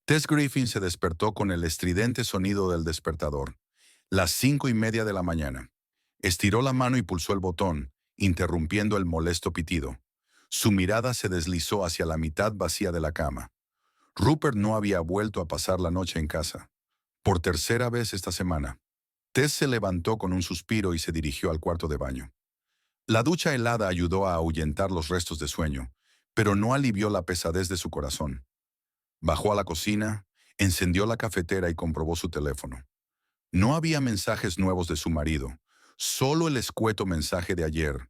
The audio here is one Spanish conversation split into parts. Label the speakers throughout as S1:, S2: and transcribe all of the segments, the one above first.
S1: Tess Griffin se despertó con el estridente sonido del despertador. Las 5:30 de la mañana. Estiró la mano y pulsó el botón, interrumpiendo el molesto pitido. Su mirada se deslizó hacia la mitad vacía de la cama. Rupert no había vuelto a pasar la noche en casa. Por tercera vez esta semana. Tess se levantó con un suspiro y se dirigió al cuarto de baño. La ducha helada ayudó a ahuyentar los restos de sueño, pero no alivió la pesadez de su corazón. Bajó a la cocina, encendió la cafetera y comprobó su teléfono. No había mensajes nuevos de su marido, solo el escueto mensaje de ayer.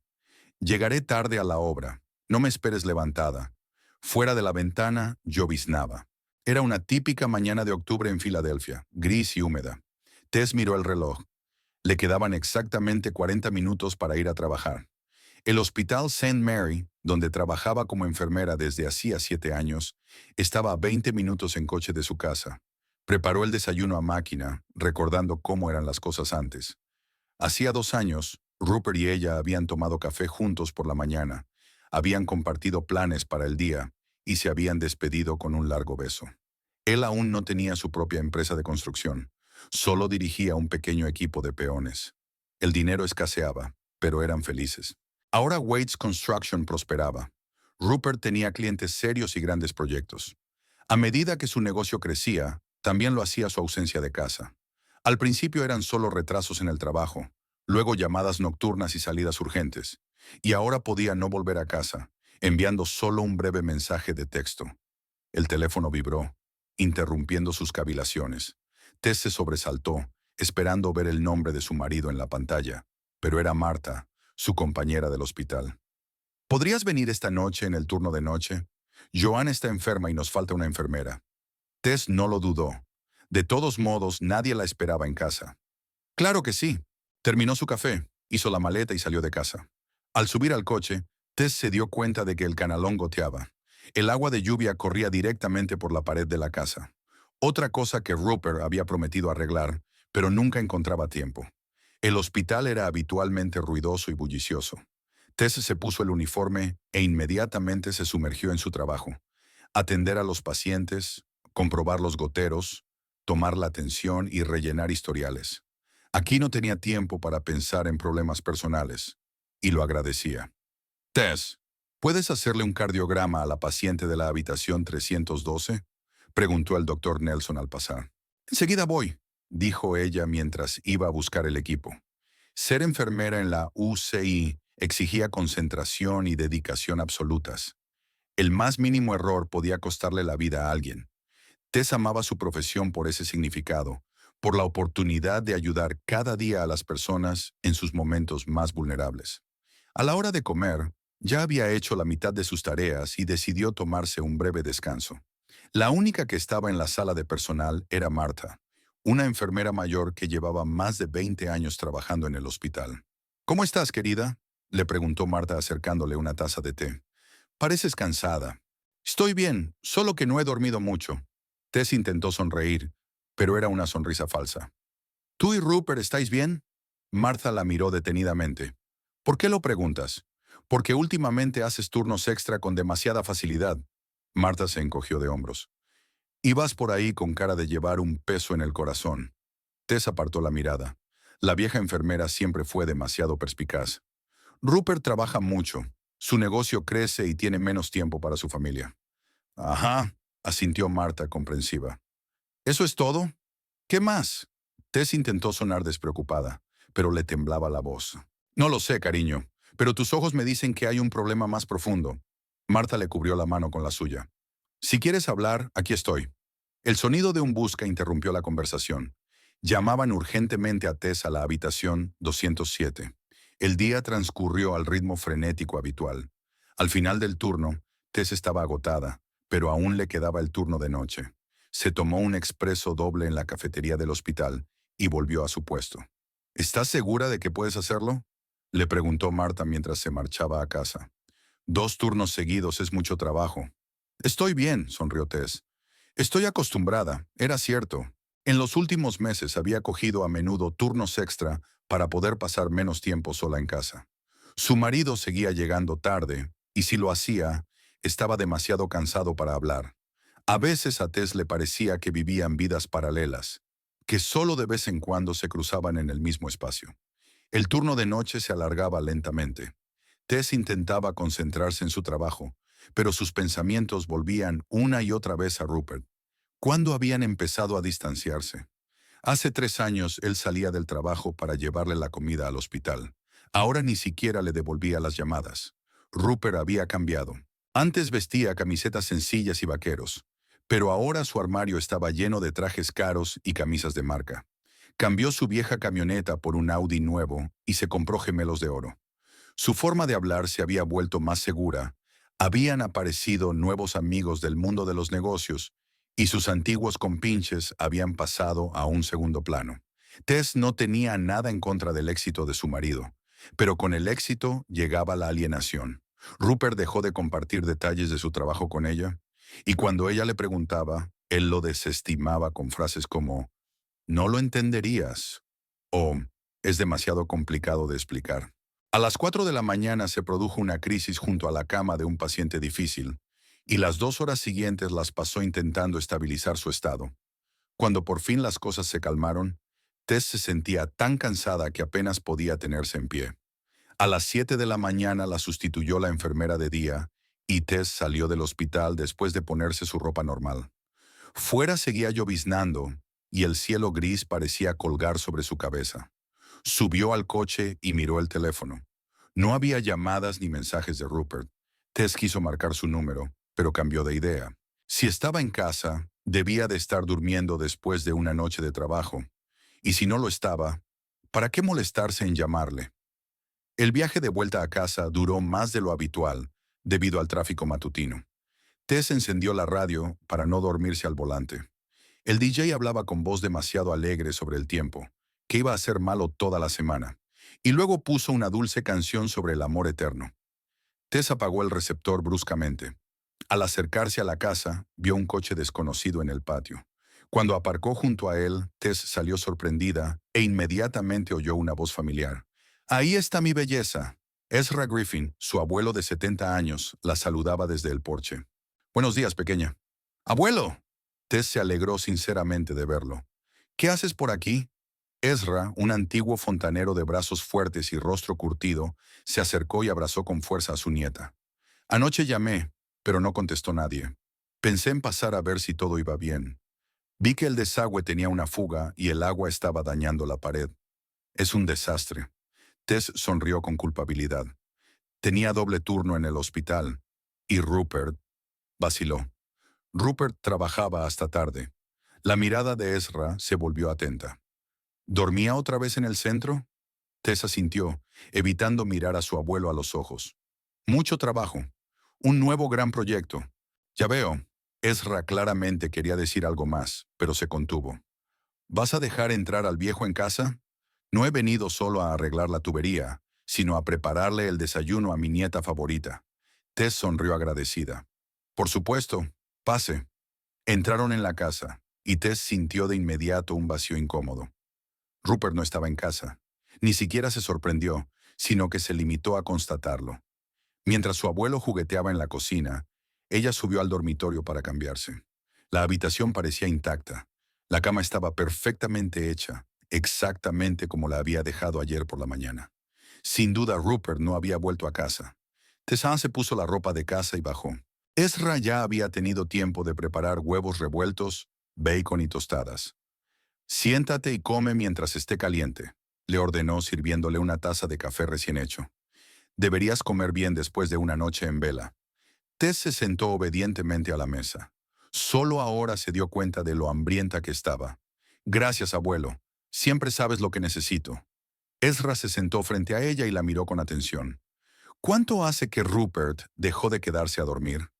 S1: Llegaré tarde a la obra, no me esperes levantada. Fuera de la ventana, lloviznaba. Era una típica mañana de octubre en Filadelfia, gris y húmeda. Tess miró el reloj. Le quedaban exactamente 40 minutos para ir a trabajar. El Hospital St. Mary, donde trabajaba como enfermera desde hacía 7 años, estaba a 20 minutos en coche de su casa. Preparó el desayuno a máquina, recordando cómo eran las cosas antes. Hacía 2 años, Rupert y ella habían tomado café juntos por la mañana, habían compartido planes para el día y se habían despedido con un largo beso. Él aún no tenía su propia empresa de construcción, solo dirigía un pequeño equipo de peones. El dinero escaseaba, pero eran felices. Ahora Wade's Construction prosperaba. Rupert tenía clientes serios y grandes proyectos. A medida que su negocio crecía, también lo hacía su ausencia de casa. Al principio eran solo retrasos en el trabajo, luego llamadas nocturnas y salidas urgentes, y ahora podía no volver a casa, enviando solo un breve mensaje de texto. El teléfono vibró, interrumpiendo sus cavilaciones. Tess se sobresaltó, esperando ver el nombre de su marido en la pantalla, pero era Marta, su compañera del hospital. ¿Podrías venir esta noche en el turno de noche? Joanne está enferma y nos falta una enfermera. Tess no lo dudó. De todos modos, nadie la esperaba en casa. Claro que sí. Terminó su café, hizo la maleta y salió de casa. Al subir al coche, Tess se dio cuenta de que el canalón goteaba. El agua de lluvia corría directamente por la pared de la casa. Otra cosa que Rupert había prometido arreglar, pero nunca encontraba tiempo. El hospital era habitualmente ruidoso y bullicioso. Tess se puso el uniforme e inmediatamente se sumergió en su trabajo. Atender a los pacientes, comprobar los goteros, tomar la atención y rellenar historiales. Aquí no tenía tiempo para pensar en problemas personales, y lo agradecía. Tess, ¿puedes hacerle un cardiograma a la paciente de la habitación 312? Preguntó el doctor Nelson al pasar. Enseguida voy, dijo ella mientras iba a buscar el equipo. Ser enfermera en la UCI exigía concentración y dedicación absolutas. El más mínimo error podía costarle la vida a alguien. Tess amaba su profesión por ese significado, por la oportunidad de ayudar cada día a las personas en sus momentos más vulnerables. A la hora de comer, ya había hecho la mitad de sus tareas y decidió tomarse un breve descanso. La única que estaba en la sala de personal era Marta, una enfermera mayor que llevaba más de 20 años trabajando en el hospital. ¿Cómo estás, querida?, le preguntó Marta acercándole una taza de té. Pareces cansada. Estoy bien, solo que no he dormido mucho. Tess intentó sonreír, pero era una sonrisa falsa. ¿Tú y Rupert estáis bien? Martha la miró detenidamente. ¿Por qué lo preguntas? Porque últimamente haces turnos extra con demasiada facilidad. Martha se encogió de hombros. Y vas por ahí con cara de llevar un peso en el corazón. Tess apartó la mirada. La vieja enfermera siempre fue demasiado perspicaz. Rupert trabaja mucho. Su negocio crece y tiene menos tiempo para su familia. Ajá, asintió Marta comprensiva. ¿Eso es todo? ¿Qué más? Tess intentó sonar despreocupada, pero le temblaba la voz. No lo sé, cariño, pero tus ojos me dicen que hay un problema más profundo. Marta le cubrió la mano con la suya. Si quieres hablar, aquí estoy. El sonido de un busca interrumpió la conversación. Llamaban urgentemente a Tess a la habitación 207. El día transcurrió al ritmo frenético habitual. Al final del turno, Tess estaba agotada, pero aún le quedaba el turno de noche. Se tomó un expreso doble en la cafetería del hospital y volvió a su puesto. ¿Estás segura de que puedes hacerlo?, le preguntó Marta mientras se marchaba a casa. 2 turnos seguidos es mucho trabajo. Estoy bien, sonrió Tess. Estoy acostumbrada, era cierto. En los últimos meses había cogido a menudo turnos extra para poder pasar menos tiempo sola en casa. Su marido seguía llegando tarde, y si lo hacía, estaba demasiado cansado para hablar. A veces a Tess le parecía que vivían vidas paralelas, que solo de vez en cuando se cruzaban en el mismo espacio. El turno de noche se alargaba lentamente. Tess intentaba concentrarse en su trabajo, pero sus pensamientos volvían una y otra vez a Rupert. ¿Cuándo habían empezado a distanciarse? Hace 3 años él salía del trabajo para llevarle la comida al hospital. Ahora ni siquiera le devolvía las llamadas. Rupert había cambiado. Antes vestía camisetas sencillas y vaqueros, pero ahora su armario estaba lleno de trajes caros y camisas de marca. Cambió su vieja camioneta por un Audi nuevo y se compró gemelos de oro. Su forma de hablar se había vuelto más segura. Habían aparecido nuevos amigos del mundo de los negocios y sus antiguos compinches habían pasado a un segundo plano. Tess no tenía nada en contra del éxito de su marido, pero con el éxito llegaba la alienación. Rupert dejó de compartir detalles de su trabajo con ella, y cuando ella le preguntaba, él lo desestimaba con frases como «no lo entenderías» o «es demasiado complicado de explicar». A las 4 de la mañana se produjo una crisis junto a la cama de un paciente difícil, y las 2 horas siguientes las pasó intentando estabilizar su estado. Cuando por fin las cosas se calmaron, Tess se sentía tan cansada que apenas podía tenerse en pie. A las 7 de la mañana la sustituyó la enfermera de día, y Tess salió del hospital después de ponerse su ropa normal. Fuera seguía lloviznando, y el cielo gris parecía colgar sobre su cabeza. Subió al coche y miró el teléfono. No había llamadas ni mensajes de Rupert. Tess quiso marcar su número, pero cambió de idea. Si estaba en casa, debía de estar durmiendo después de una noche de trabajo. Y si no lo estaba, ¿para qué molestarse en llamarle? El viaje de vuelta a casa duró más de lo habitual, debido al tráfico matutino. Tess encendió la radio para no dormirse al volante. El DJ hablaba con voz demasiado alegre sobre el tiempo, que iba a ser malo toda la semana, y luego puso una dulce canción sobre el amor eterno. Tess apagó el receptor bruscamente. Al acercarse a la casa, vio un coche desconocido en el patio. Cuando aparcó junto a él, Tess salió sorprendida e inmediatamente oyó una voz familiar. «Ahí está mi belleza». Ezra Griffin, su abuelo de 70 años, la saludaba desde el porche. «Buenos días, pequeña». «¡Abuelo!». Tess se alegró sinceramente de verlo. «¿Qué haces por aquí?». Ezra, un antiguo fontanero de brazos fuertes y rostro curtido, se acercó y abrazó con fuerza a su nieta. «Anoche llamé, pero no contestó nadie. Pensé en pasar a ver si todo iba bien. Vi que el desagüe tenía una fuga y el agua estaba dañando la pared. Es un desastre». Tess sonrió con culpabilidad. Tenía doble turno en el hospital, y Rupert vaciló. Rupert trabajaba hasta tarde. La mirada de Ezra se volvió atenta. ¿Dormía otra vez en el centro? Tess asintió, evitando mirar a su abuelo a los ojos. Mucho trabajo. Un nuevo gran proyecto. Ya veo. Ezra claramente quería decir algo más, pero se contuvo. ¿Vas a dejar entrar al viejo en casa? No he venido solo a arreglar la tubería, sino a prepararle el desayuno a mi nieta favorita. Tess sonrió agradecida. Por supuesto, pase. Entraron en la casa, y Tess sintió de inmediato un vacío incómodo. Rupert no estaba en casa. Ni siquiera se sorprendió, sino que se limitó a constatarlo. Mientras su abuelo jugueteaba en la cocina, ella subió al dormitorio para cambiarse. La habitación parecía intacta. La cama estaba perfectamente hecha, exactamente como la había dejado ayer por la mañana. Sin duda Rupert no había vuelto a casa. Tessa se puso la ropa de casa y bajó. Ezra ya había tenido tiempo de preparar huevos revueltos, bacon y tostadas. «Siéntate y come mientras esté caliente», le ordenó sirviéndole una taza de café recién hecho. «Deberías comer bien después de una noche en vela». Tess se sentó obedientemente a la mesa. Solo ahora se dio cuenta de lo hambrienta que estaba. «Gracias, abuelo. Siempre sabes lo que necesito». Ezra se sentó frente a ella y la miró con atención. ¿Cuánto hace que Rupert dejó de quedarse a dormir?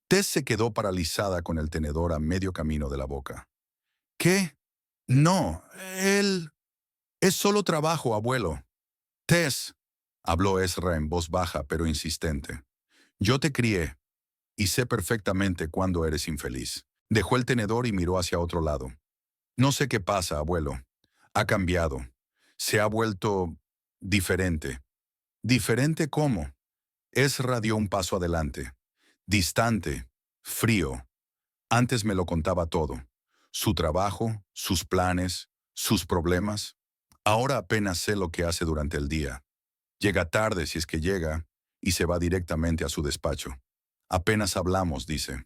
S1: Tess se quedó paralizada con el tenedor a medio camino de la boca. «¿Qué? No, él... es solo trabajo, abuelo». «Tess», habló Ezra en voz baja pero insistente. «Yo te crié, y sé perfectamente cuándo eres infeliz». Dejó el tenedor y miró hacia otro lado. «No sé qué pasa, abuelo. Ha cambiado. Se ha vuelto diferente». «¿Diferente cómo?». Ezra dio un paso adelante. «Distante, frío. Antes me lo contaba todo. Su trabajo, sus planes, sus problemas. Ahora apenas sé lo que hace durante el día. Llega tarde si es que llega y se va directamente a su despacho. Apenas hablamos, dice.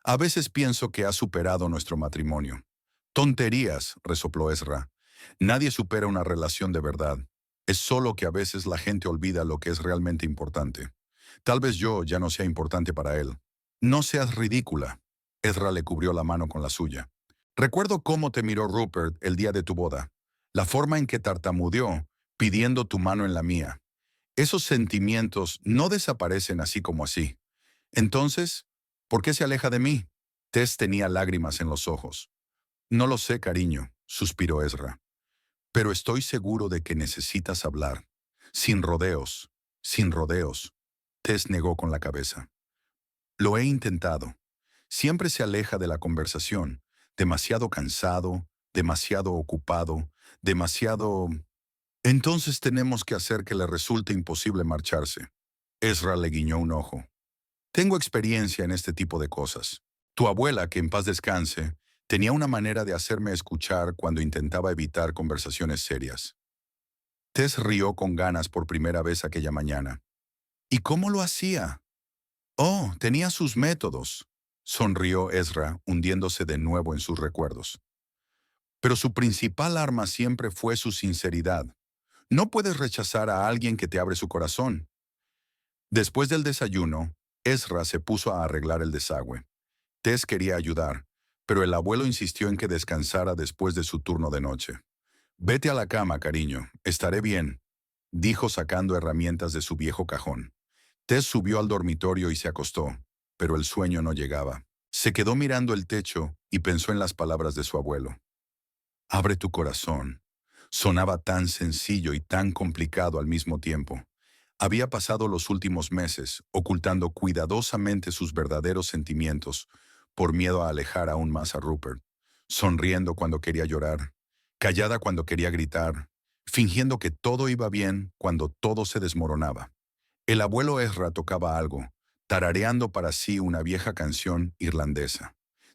S1: A veces pienso que ha superado nuestro matrimonio. Tonterías, resopló Ezra. Nadie supera una relación de verdad. Es solo que a veces la gente olvida lo que es realmente importante. Tal vez yo ya no sea importante para él. No seas ridícula. Ezra le cubrió la mano con la suya. Recuerdo cómo te miró Rupert el día de tu boda. La forma en que tartamudeó, pidiendo tu mano en la mía. Esos sentimientos no desaparecen así como así. Entonces, ¿por qué se aleja de mí? Tess tenía lágrimas en los ojos. No lo sé, cariño, suspiró Ezra. Pero estoy seguro de que necesitas hablar. Sin rodeos, sin rodeos. Tess negó con la cabeza. Lo he intentado. Siempre se aleja de la conversación. Demasiado cansado, demasiado ocupado, demasiado... Entonces tenemos que hacer que le resulte imposible marcharse. Ezra le guiñó un ojo. Tengo experiencia en este tipo de cosas. Tu abuela, que en paz descanse, tenía una manera de hacerme escuchar cuando intentaba evitar conversaciones serias. Tess rió con ganas por primera vez aquella mañana. ¿Y cómo lo hacía? Oh, tenía sus métodos, sonrió Ezra, hundiéndose de nuevo en sus recuerdos. Pero su principal arma siempre fue su sinceridad. No puedes rechazar a alguien que te abre su corazón. Después del desayuno, Ezra se puso a arreglar el desagüe. Tess quería ayudar, pero el abuelo insistió en que descansara después de su turno de noche. Vete a la cama, cariño, estaré bien, dijo sacando herramientas de su viejo cajón. Tess subió al dormitorio y se acostó, pero el sueño no llegaba. Se quedó mirando el techo y pensó en las palabras de su abuelo. Abre tu corazón. Sonaba tan sencillo y tan complicado al mismo tiempo. Había pasado los últimos meses ocultando cuidadosamente sus verdaderos sentimientos por miedo a alejar aún más a Rupert, sonriendo cuando quería llorar, callada cuando quería gritar, fingiendo que todo iba bien cuando todo se desmoronaba. El abuelo Ezra tocaba algo, tarareando para sí una vieja canción irlandesa.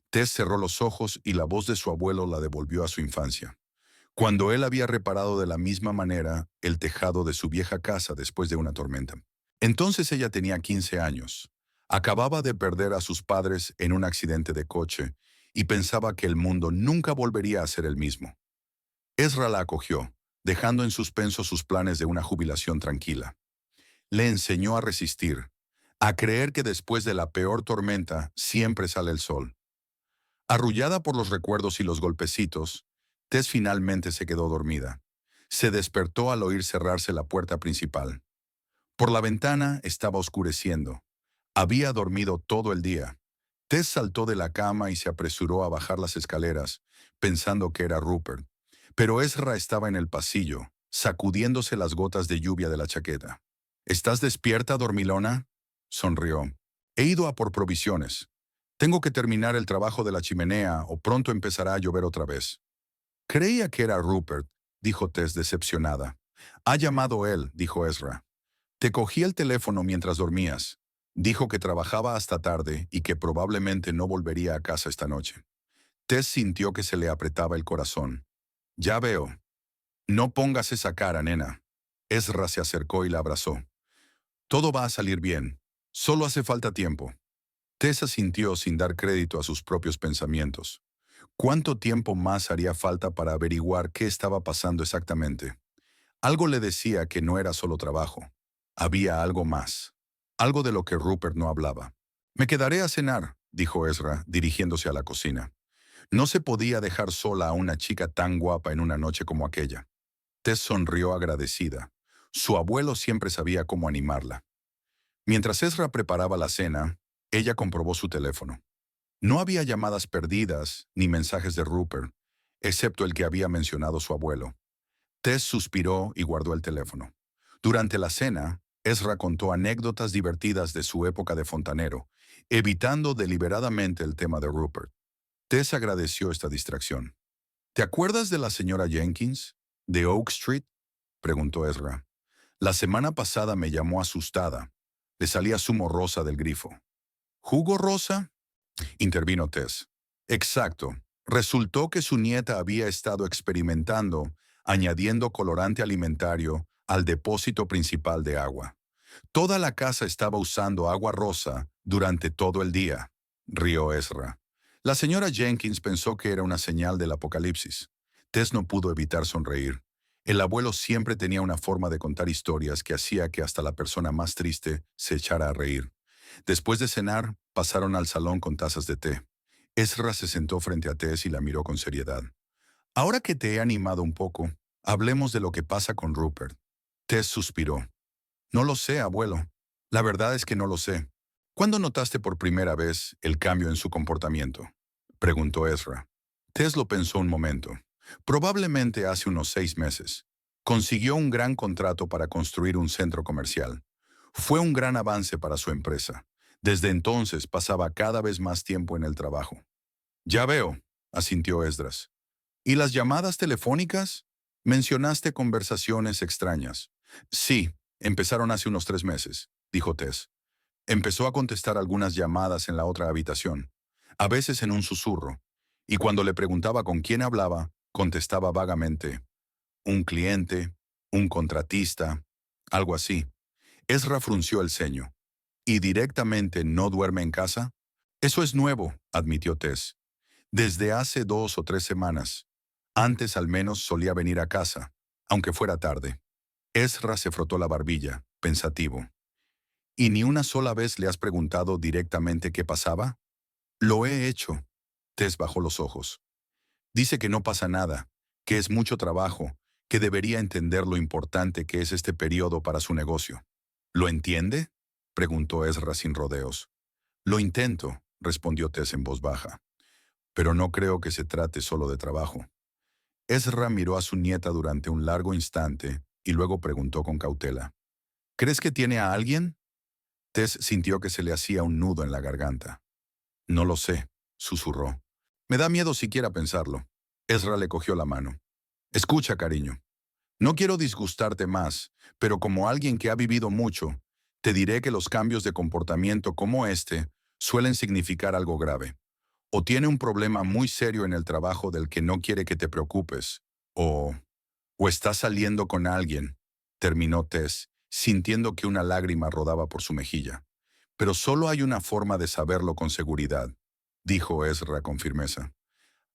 S1: Tess cerró los ojos y la voz de su abuelo la devolvió a su infancia, cuando él había reparado de la misma manera el tejado de su vieja casa después de una tormenta. Entonces ella tenía 15 años. Acababa de perder a sus padres en un accidente de coche y pensaba que el mundo nunca volvería a ser el mismo. Ezra la acogió, dejando en suspenso sus planes de una jubilación tranquila. Le enseñó a resistir, a creer que después de la peor tormenta siempre sale el sol. Arrullada por los recuerdos y los golpecitos, Tess finalmente se quedó dormida. Se despertó al oír cerrarse la puerta principal. Por la ventana estaba oscureciendo. Había dormido todo el día. Tess saltó de la cama y se apresuró a bajar las escaleras, pensando que era Rupert. Pero Ezra estaba en el pasillo, sacudiéndose las gotas de lluvia de la chaqueta. ¿Estás despierta, dormilona? Sonrió. He ido a por provisiones. Tengo que terminar el trabajo de la chimenea o pronto empezará a llover otra vez. Creía que era Rupert, dijo Tess decepcionada. Ha llamado él, dijo Ezra. Te cogí el teléfono mientras dormías. Dijo que trabajaba hasta tarde y que probablemente no volvería a casa esta noche. Tess sintió que se le apretaba el corazón. Ya veo. No pongas esa cara, nena. Ezra se acercó y la abrazó. Todo va a salir bien. Solo hace falta tiempo. Tess asintió sin dar crédito a sus propios pensamientos. ¿Cuánto tiempo más haría falta para averiguar qué estaba pasando exactamente? Algo le decía que no era solo trabajo. Había algo más. Algo de lo que Rupert no hablaba. Me quedaré a cenar, dijo Ezra, dirigiéndose a la cocina. No se podía dejar sola a una chica tan guapa en una noche como aquella. Tess sonrió agradecida. Su abuelo siempre sabía cómo animarla. Mientras Ezra preparaba la cena, ella comprobó su teléfono. No había llamadas perdidas ni mensajes de Rupert, excepto el que había mencionado su abuelo. Tess suspiró y guardó el teléfono. Durante la cena, Ezra contó anécdotas divertidas de su época de fontanero, evitando deliberadamente el tema de Rupert. Tess agradeció esta distracción. ¿Te acuerdas de la señora Jenkins, de Oak Street? Preguntó Ezra. La semana pasada me llamó asustada. Le salía zumo rosa del grifo. ¿Jugo rosa? Intervino Tess. Exacto. Resultó que su nieta había estado experimentando, añadiendo colorante alimentario al depósito principal de agua. Toda la casa estaba usando agua rosa durante todo el día, rió Ezra. La señora Jenkins pensó que era una señal del apocalipsis. Tess no pudo evitar sonreír. El abuelo siempre tenía una forma de contar historias que hacía que hasta la persona más triste se echara a reír. Después de cenar, pasaron al salón con tazas de té. Ezra se sentó frente a Tess y la miró con seriedad. Ahora que te he animado un poco, hablemos de lo que pasa con Rupert. Tess suspiró. No lo sé, abuelo. La verdad es que no lo sé. ¿Cuándo notaste por primera vez el cambio en su comportamiento? Preguntó Ezra. Tess lo pensó un momento. Probablemente hace unos 6 meses. Consiguió un gran contrato para construir un centro comercial. Fue un gran avance para su empresa. Desde entonces pasaba cada vez más tiempo en el trabajo. Ya veo, asintió Esdras. ¿Y las llamadas telefónicas? Mencionaste conversaciones extrañas. Sí, empezaron hace unos 3 meses, dijo Tess. Empezó a contestar algunas llamadas en la otra habitación, a veces en un susurro, y cuando le preguntaba con quién hablaba, contestaba vagamente, un cliente, un contratista, algo así. Ezra frunció el ceño. ¿Y directamente no duerme en casa? Eso es nuevo, admitió Tess. Desde hace 2 o 3 semanas. Antes al menos solía venir a casa, aunque fuera tarde. Ezra se frotó la barbilla, pensativo. ¿Y ni una sola vez le has preguntado directamente qué pasaba? Lo he hecho. Tess bajó los ojos. Dice que no pasa nada, que es mucho trabajo, que debería entender lo importante que es este periodo para su negocio. ¿Lo entiende? Preguntó Ezra sin rodeos. Lo intento, respondió Tess en voz baja. Pero no creo que se trate solo de trabajo. Ezra miró a su nieta durante un largo instante y luego preguntó con cautela. ¿Crees que tiene a alguien? Tess sintió que se le hacía un nudo en la garganta. No lo sé, susurró. Me da miedo siquiera pensarlo. Ezra le cogió la mano. Escucha, cariño. No quiero disgustarte más, pero como alguien que ha vivido mucho, te diré que los cambios de comportamiento como este suelen significar algo grave. O tiene un problema muy serio en el trabajo del que no quiere que te preocupes, o está saliendo con alguien, terminó Tess, sintiendo que una lágrima rodaba por su mejilla. Pero solo hay una forma de saberlo con seguridad, dijo Ezra con firmeza.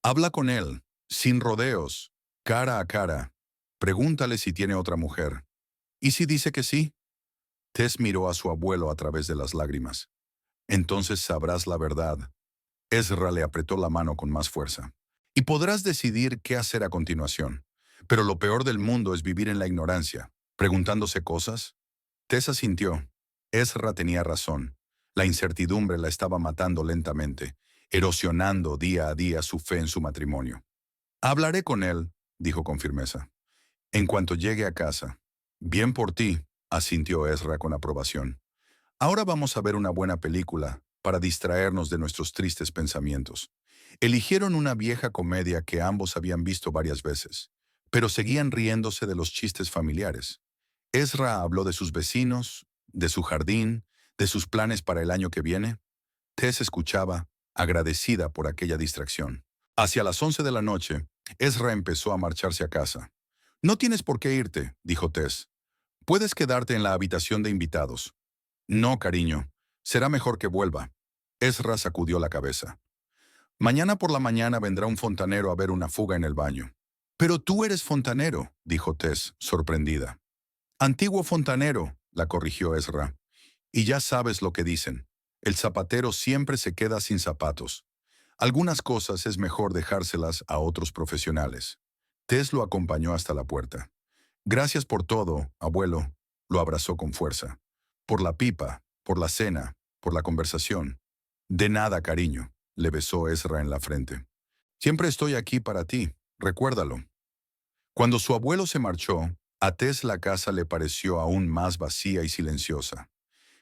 S1: Habla con él, sin rodeos, cara a cara. Pregúntale si tiene otra mujer. ¿Y si dice que sí? Tess miró a su abuelo a través de las lágrimas. Entonces sabrás la verdad. Ezra le apretó la mano con más fuerza. Y podrás decidir qué hacer a continuación. Pero lo peor del mundo es vivir en la ignorancia, preguntándose cosas. Tess asintió. Ezra tenía razón. La incertidumbre la estaba matando lentamente, erosionando día a día su fe en su matrimonio. Hablaré con él, dijo con firmeza. En cuanto llegue a casa. Bien por ti, asintió Ezra con aprobación. Ahora vamos a ver una buena película para distraernos de nuestros tristes pensamientos. Eligieron una vieja comedia que ambos habían visto varias veces, pero seguían riéndose de los chistes familiares. Ezra habló de sus vecinos, de su jardín, de sus planes para el año que viene. Tess escuchaba, agradecida por aquella distracción. Hacia las 11 de la noche, Ezra empezó a marcharse a casa. No tienes por qué irte, dijo Tess. Puedes quedarte en la habitación de invitados. No, cariño. Será mejor que vuelva. Ezra sacudió la cabeza. Mañana por la mañana vendrá un fontanero a ver una fuga en el baño. Pero tú eres fontanero, dijo Tess, sorprendida. Antiguo fontanero, la corrigió Ezra. Y ya sabes lo que dicen. El zapatero siempre se queda sin zapatos. Algunas cosas es mejor dejárselas a otros profesionales. Tess lo acompañó hasta la puerta. Gracias por todo, abuelo, lo abrazó con fuerza. Por la pipa, por la cena, por la conversación. De nada, cariño, le besó Ezra en la frente. Siempre estoy aquí para ti, recuérdalo. Cuando su abuelo se marchó, a Tess la casa le pareció aún más vacía y silenciosa.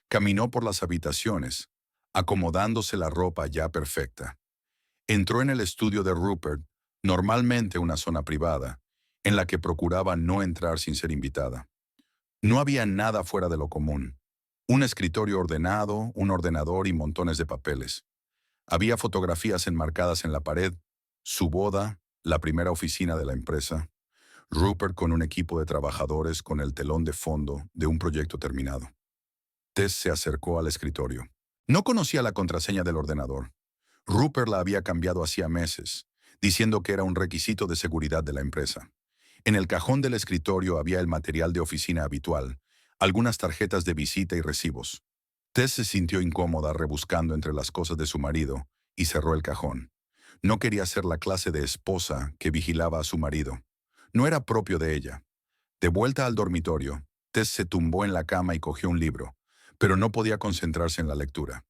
S1: Caminó por las habitaciones, acomodándose la ropa ya perfecta. Entró en el estudio de Rupert, normalmente una zona privada, en la que procuraba no entrar sin ser invitada. No había nada fuera de lo común. Un escritorio ordenado, un ordenador y montones de papeles. Había fotografías enmarcadas en la pared, su boda, la primera oficina de la empresa, Rupert con un equipo de trabajadores con el telón de fondo de un proyecto terminado. Tess se acercó al escritorio. No conocía la contraseña del ordenador. Rupert la había cambiado hacía meses, diciendo que era un requisito de seguridad de la empresa. En el cajón del escritorio había el material de oficina habitual, algunas tarjetas de visita y recibos. Tess se sintió incómoda rebuscando entre las cosas de su marido y cerró el cajón. No quería ser la clase de esposa que vigilaba a su marido. No era propio de ella. De vuelta al dormitorio, Tess se tumbó en la cama y cogió un libro, pero no podía concentrarse en la lectura.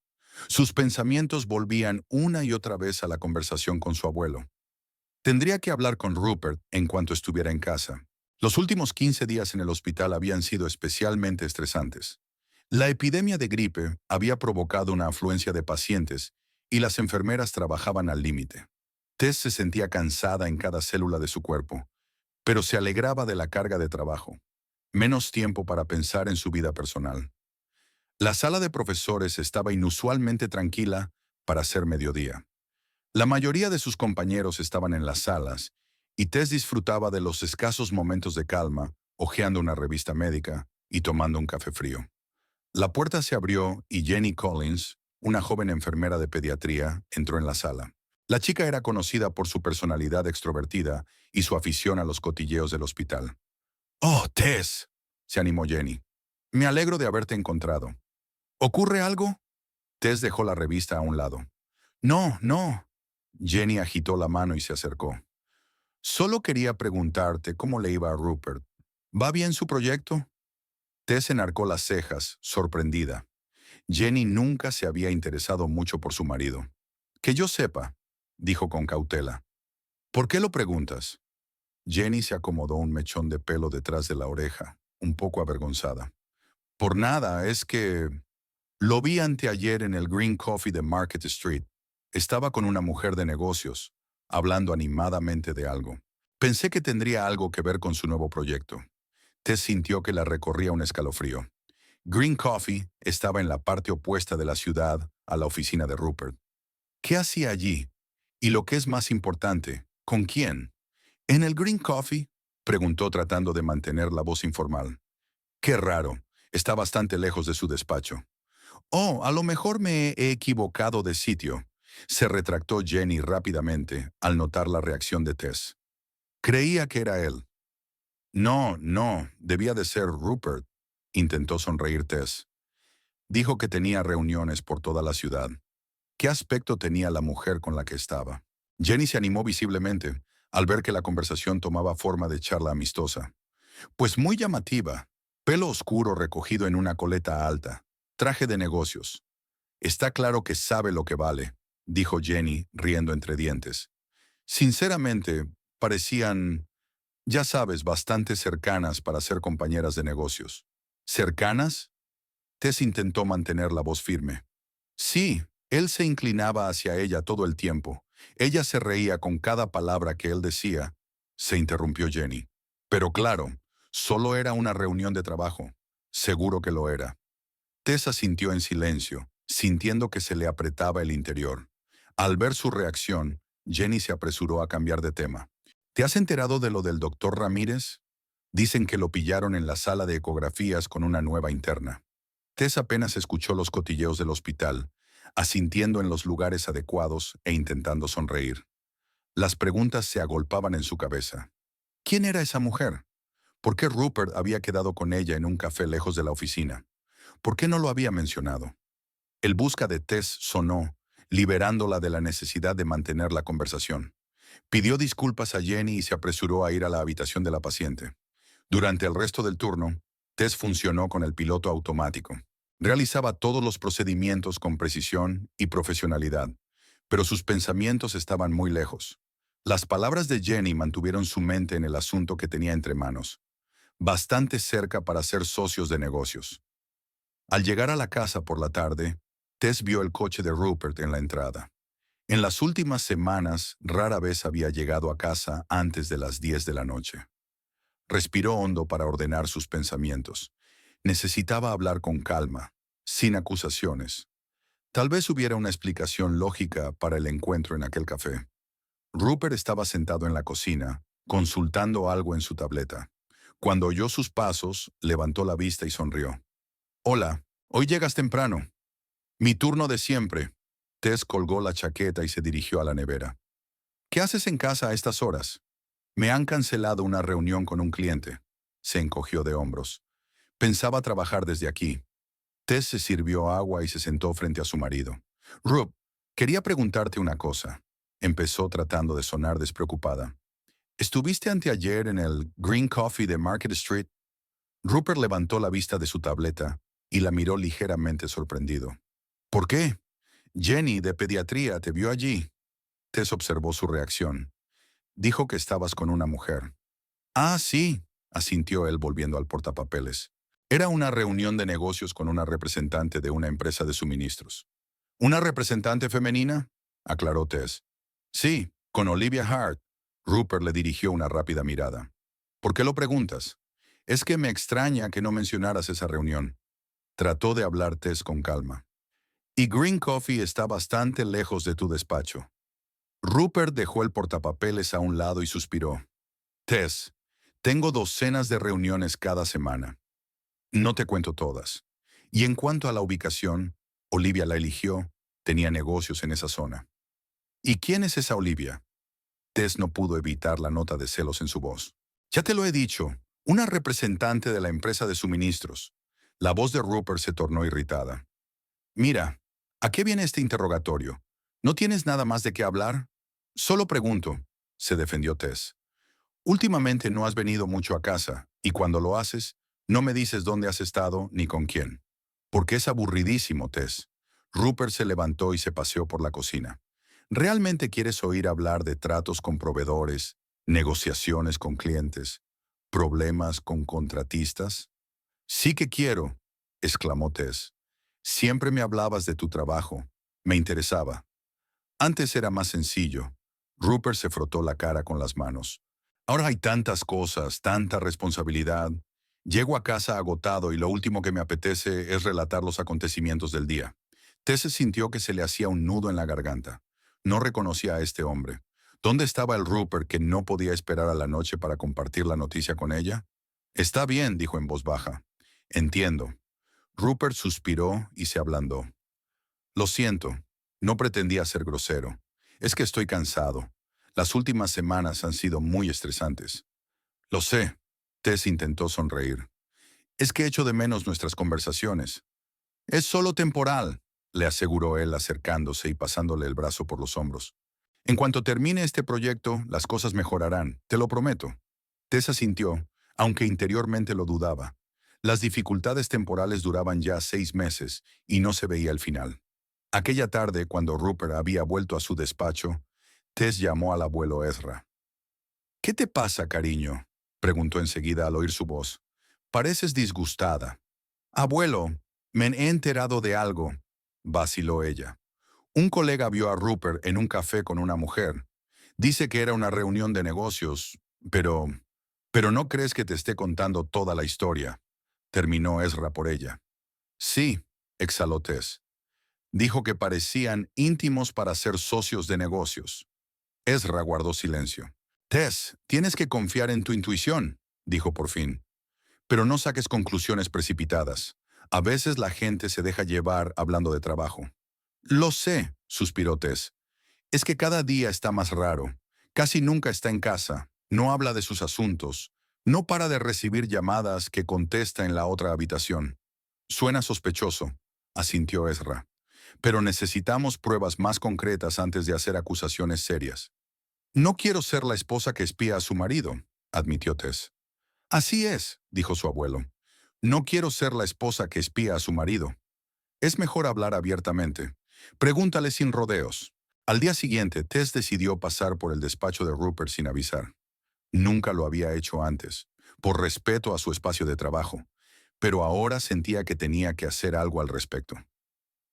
S1: Sus pensamientos volvían una y otra vez a la conversación con su abuelo. Tendría que hablar con Rupert en cuanto estuviera en casa. Los últimos 15 días en el hospital habían sido especialmente estresantes. La epidemia de gripe había provocado una afluencia de pacientes y las enfermeras trabajaban al límite. Tess se sentía cansada en cada célula de su cuerpo, pero se alegraba de la carga de trabajo. Menos tiempo para pensar en su vida personal. La sala de profesores estaba inusualmente tranquila para ser mediodía. La mayoría de sus compañeros estaban en las salas, y Tess disfrutaba de los escasos momentos de calma, hojeando una revista médica y tomando un café frío. La puerta se abrió y Jenny Collins, una joven enfermera de pediatría, entró en la sala. La chica era conocida por su personalidad extrovertida y su afición a los cotilleos del hospital. «Oh, Tess», se animó Jenny. «Me alegro de haberte encontrado. ¿Ocurre algo?» Tess dejó la revista a un lado. «No, no». Jenny agitó la mano y se acercó. «Solo quería preguntarte cómo le iba a Rupert. ¿Va bien su proyecto?» Tess enarcó las cejas, sorprendida. Jenny nunca se había interesado mucho por su marido. «Que yo sepa», dijo con cautela. «¿Por qué lo preguntas?» Jenny se acomodó un mechón de pelo detrás de la oreja, un poco avergonzada. «Por nada, es que lo vi anteayer en el Green Coffee de Market Street. Estaba con una mujer de negocios, hablando animadamente de algo. Pensé que tendría algo que ver con su nuevo proyecto». Tess sintió que la recorría un escalofrío. Green Coffee estaba en la parte opuesta de la ciudad a la oficina de Rupert. ¿Qué hacía allí? Y lo que es más importante, ¿con quién? ¿En el Green Coffee?, preguntó tratando de mantener la voz informal. Qué raro, está bastante lejos de su despacho. Oh, a lo mejor me he equivocado de sitio, se retractó Jenny rápidamente al notar la reacción de Tess. Creía que era él. No, no, debía de ser Rupert, intentó sonreír Tess. Dijo que tenía reuniones por toda la ciudad. ¿Qué aspecto tenía la mujer con la que estaba? Jenny se animó visiblemente al ver que la conversación tomaba forma de charla amistosa. Pues muy llamativa, pelo oscuro recogido en una coleta alta, traje de negocios. Está claro que sabe lo que vale, dijo Jenny, riendo entre dientes. Sinceramente, parecían, ya sabes, bastante cercanas para ser compañeras de negocios. ¿Cercanas? Tess intentó mantener la voz firme. Sí, él se inclinaba hacia ella todo el tiempo. Ella se reía con cada palabra que él decía. Se interrumpió Jenny. Pero claro, solo era una reunión de trabajo. Seguro que lo era. Tess asintió en silencio, sintiendo que se le apretaba el interior. Al ver su reacción, Jenny se apresuró a cambiar de tema. ¿Te has enterado de lo del doctor Ramírez? Dicen que lo pillaron en la sala de ecografías con una nueva interna. Tess apenas escuchó los cotilleos del hospital, asintiendo en los lugares adecuados e intentando sonreír. Las preguntas se agolpaban en su cabeza. ¿Quién era esa mujer? ¿Por qué Rupert había quedado con ella en un café lejos de la oficina? ¿Por qué no lo había mencionado? El busca de Tess sonó, liberándola de la necesidad de mantener la conversación. Pidió disculpas a Jenny y se apresuró a ir a la habitación de la paciente. Durante el resto del turno, Tess funcionó con el piloto automático. Realizaba todos los procedimientos con precisión y profesionalidad, pero sus pensamientos estaban muy lejos. Las palabras de Jenny mantuvieron su mente en el asunto que tenía entre manos, bastante cerca para ser socios de negocios. Al llegar a la casa por la tarde, Tess vio el coche de Rupert en la entrada. En las últimas semanas, rara vez había llegado a casa antes de las 10 de la noche. Respiró hondo para ordenar sus pensamientos. Necesitaba hablar con calma, sin acusaciones. Tal vez hubiera una explicación lógica para el encuentro en aquel café. Rupert estaba sentado en la cocina, consultando algo en su tableta. Cuando oyó sus pasos, levantó la vista y sonrió. Hola, hoy llegas temprano. Mi turno de siempre. Tess colgó la chaqueta y se dirigió a la nevera. ¿Qué haces en casa a estas horas? Me han cancelado una reunión con un cliente. Se encogió de hombros. Pensaba trabajar desde aquí. Tess se sirvió agua y se sentó frente a su marido. Rup, quería preguntarte una cosa. Empezó tratando de sonar despreocupada. ¿Estuviste anteayer en el Green Coffee de Market Street? Rupert levantó la vista de su tableta y la miró ligeramente sorprendido. ¿Por qué? Jenny, de pediatría, te vio allí. Tess observó su reacción. Dijo que estabas con una mujer. Ah, sí, asintió él volviendo al portapapeles. Era una reunión de negocios con una representante de una empresa de suministros. ¿Una representante femenina? Aclaró Tess. Sí, con Olivia Hart. Rupert le dirigió una rápida mirada. ¿Por qué lo preguntas? Es que me extraña que no mencionaras esa reunión. Trató de hablar Tess con calma. Y Green Coffee está bastante lejos de tu despacho. Rupert dejó el portapapeles a un lado y suspiró. Tess, tengo docenas de reuniones cada semana. No te cuento todas. Y en cuanto a la ubicación, Olivia la eligió, tenía negocios en esa zona. ¿Y quién es esa Olivia? Tess no pudo evitar la nota de celos en su voz. Ya te lo he dicho, una representante de la empresa de suministros. La voz de Rupert se tornó irritada. Mira, ¿a qué viene este interrogatorio? ¿No tienes nada más de qué hablar? Solo pregunto, se defendió Tess. Últimamente no has venido mucho a casa, y cuando lo haces, no me dices dónde has estado ni con quién. Porque es aburridísimo, Tess. Rupert se levantó y se paseó por la cocina. ¿Realmente quieres oír hablar de tratos con proveedores, negociaciones con clientes, problemas con contratistas? Sí que quiero, exclamó Tess. Siempre me hablabas de tu trabajo. Me interesaba. Antes era más sencillo. Rupert se frotó la cara con las manos. Ahora hay tantas cosas, tanta responsabilidad. Llego a casa agotado y lo último que me apetece es relatar los acontecimientos del día. Tess sintió que se le hacía un nudo en la garganta. No reconocía a este hombre. ¿Dónde estaba el Rupert que no podía esperar a la noche para compartir la noticia con ella? Está bien, dijo en voz baja. Entiendo. Rupert suspiró y se ablandó. Lo siento, no pretendía ser grosero. Es que estoy cansado. Las últimas semanas han sido muy estresantes. Lo sé. Tess intentó sonreír. Es que echo de menos nuestras conversaciones. Es solo temporal, le aseguró él acercándose y pasándole el brazo por los hombros. En cuanto termine este proyecto, las cosas mejorarán, te lo prometo. Tess asintió, aunque interiormente lo dudaba. Las dificultades temporales duraban ya 6 meses y no se veía el final. Aquella tarde, cuando Rupert había vuelto a su despacho, Tess llamó al abuelo Ezra. ¿Qué te pasa, cariño?, preguntó enseguida al oír su voz. Pareces disgustada. Abuelo, me he enterado de algo, vaciló ella. Un colega vio a Rupert en un café con una mujer. Dice que era una reunión de negocios, pero... Pero no crees que te esté contando toda la historia, terminó Ezra por ella. Sí, exhaló Tess. Dijo que parecían íntimos para ser socios de negocios. Ezra guardó silencio. Tess, tienes que confiar en tu intuición, dijo por fin. Pero no saques conclusiones precipitadas. A veces la gente se deja llevar hablando de trabajo. Lo sé, suspiró Tess. Es que cada día está más raro. Casi nunca está en casa. No habla de sus asuntos. No para de recibir llamadas que contesta en la otra habitación. Suena sospechoso, asintió Ezra. Pero necesitamos pruebas más concretas antes de hacer acusaciones serias. No quiero ser la esposa que espía a su marido, admitió Tess. Así es, dijo su abuelo. No quiero ser la esposa que espía a su marido. Es mejor hablar abiertamente. Pregúntale sin rodeos. Al día siguiente, Tess decidió pasar por el despacho de Rupert sin avisar. Nunca lo había hecho antes, por respeto a su espacio de trabajo, pero ahora sentía que tenía que hacer algo al respecto.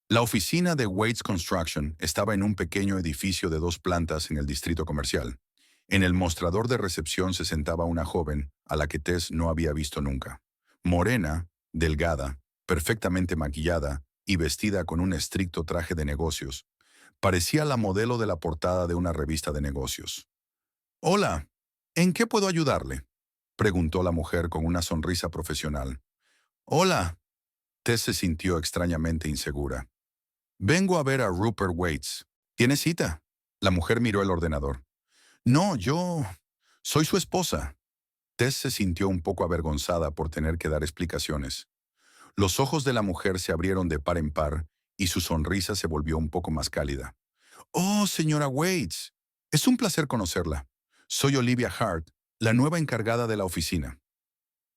S1: La oficina de Waits Construction estaba en un pequeño edificio de 2 plantas en el distrito comercial. En el mostrador de recepción se sentaba una joven a la que Tess no había visto nunca. Morena, delgada, perfectamente maquillada y vestida con un estricto traje de negocios. Parecía la modelo de la portada de una revista de negocios. «Hola, ¿en qué puedo ayudarle?», preguntó la mujer con una sonrisa profesional. «Hola». Tess se sintió extrañamente insegura. «Vengo a ver a Rupert Waits. ¿Tiene cita?». La mujer miró el ordenador. «No, yo soy su esposa». Tess se sintió un poco avergonzada por tener que dar explicaciones. Los ojos de la mujer se abrieron de par en par y su sonrisa se volvió un poco más cálida. «Oh, señora Waits, es un placer conocerla. Soy Olivia Hart, la nueva encargada de la oficina».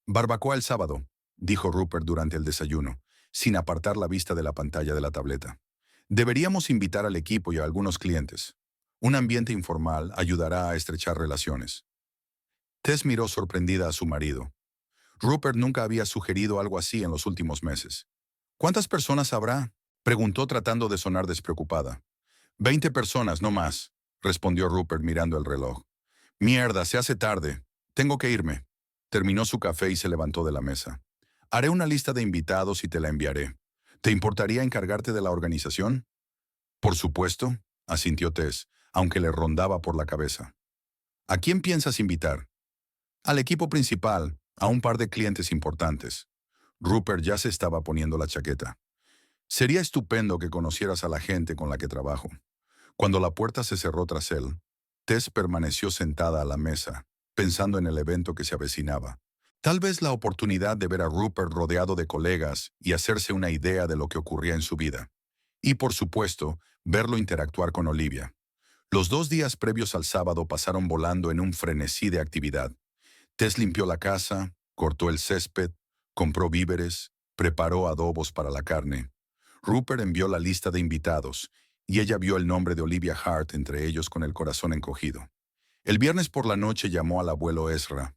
S1: «Barbacoa el sábado», dijo Rupert durante el desayuno, sin apartar la vista de la pantalla de la tableta. «Deberíamos invitar al equipo y a algunos clientes. Un ambiente informal ayudará a estrechar relaciones». Tess miró sorprendida a su marido. Rupert nunca había sugerido algo así en los últimos meses. «¿Cuántas personas habrá?», preguntó tratando de sonar despreocupada. «20 personas, no más», respondió Rupert mirando el reloj. «Mierda, se hace tarde. Tengo que irme». Terminó su café y se levantó de la mesa. «Haré una lista de invitados y te la enviaré. ¿Te importaría encargarte de la organización?». «Por supuesto», asintió Tess, aunque le rondaba por la cabeza. «¿A quién piensas invitar?». «Al equipo principal, a un par de clientes importantes». Rupert ya se estaba poniendo la chaqueta. «Sería estupendo que conocieras a la gente con la que trabajo». Cuando la puerta se cerró tras él, Tess permaneció sentada a la mesa, pensando en el evento que se avecinaba. Tal vez la oportunidad de ver a Rupert rodeado de colegas y hacerse una idea de lo que ocurría en su vida. Y, por supuesto, verlo interactuar con Olivia. Los 2 días previos al sábado pasaron volando en un frenesí de actividad. Tess limpió la casa, cortó el césped, compró víveres, preparó adobos para la carne. Rupert envió la lista de invitados, y ella vio el nombre de Olivia Hart entre ellos con el corazón encogido. El viernes por la noche llamó al abuelo Ezra.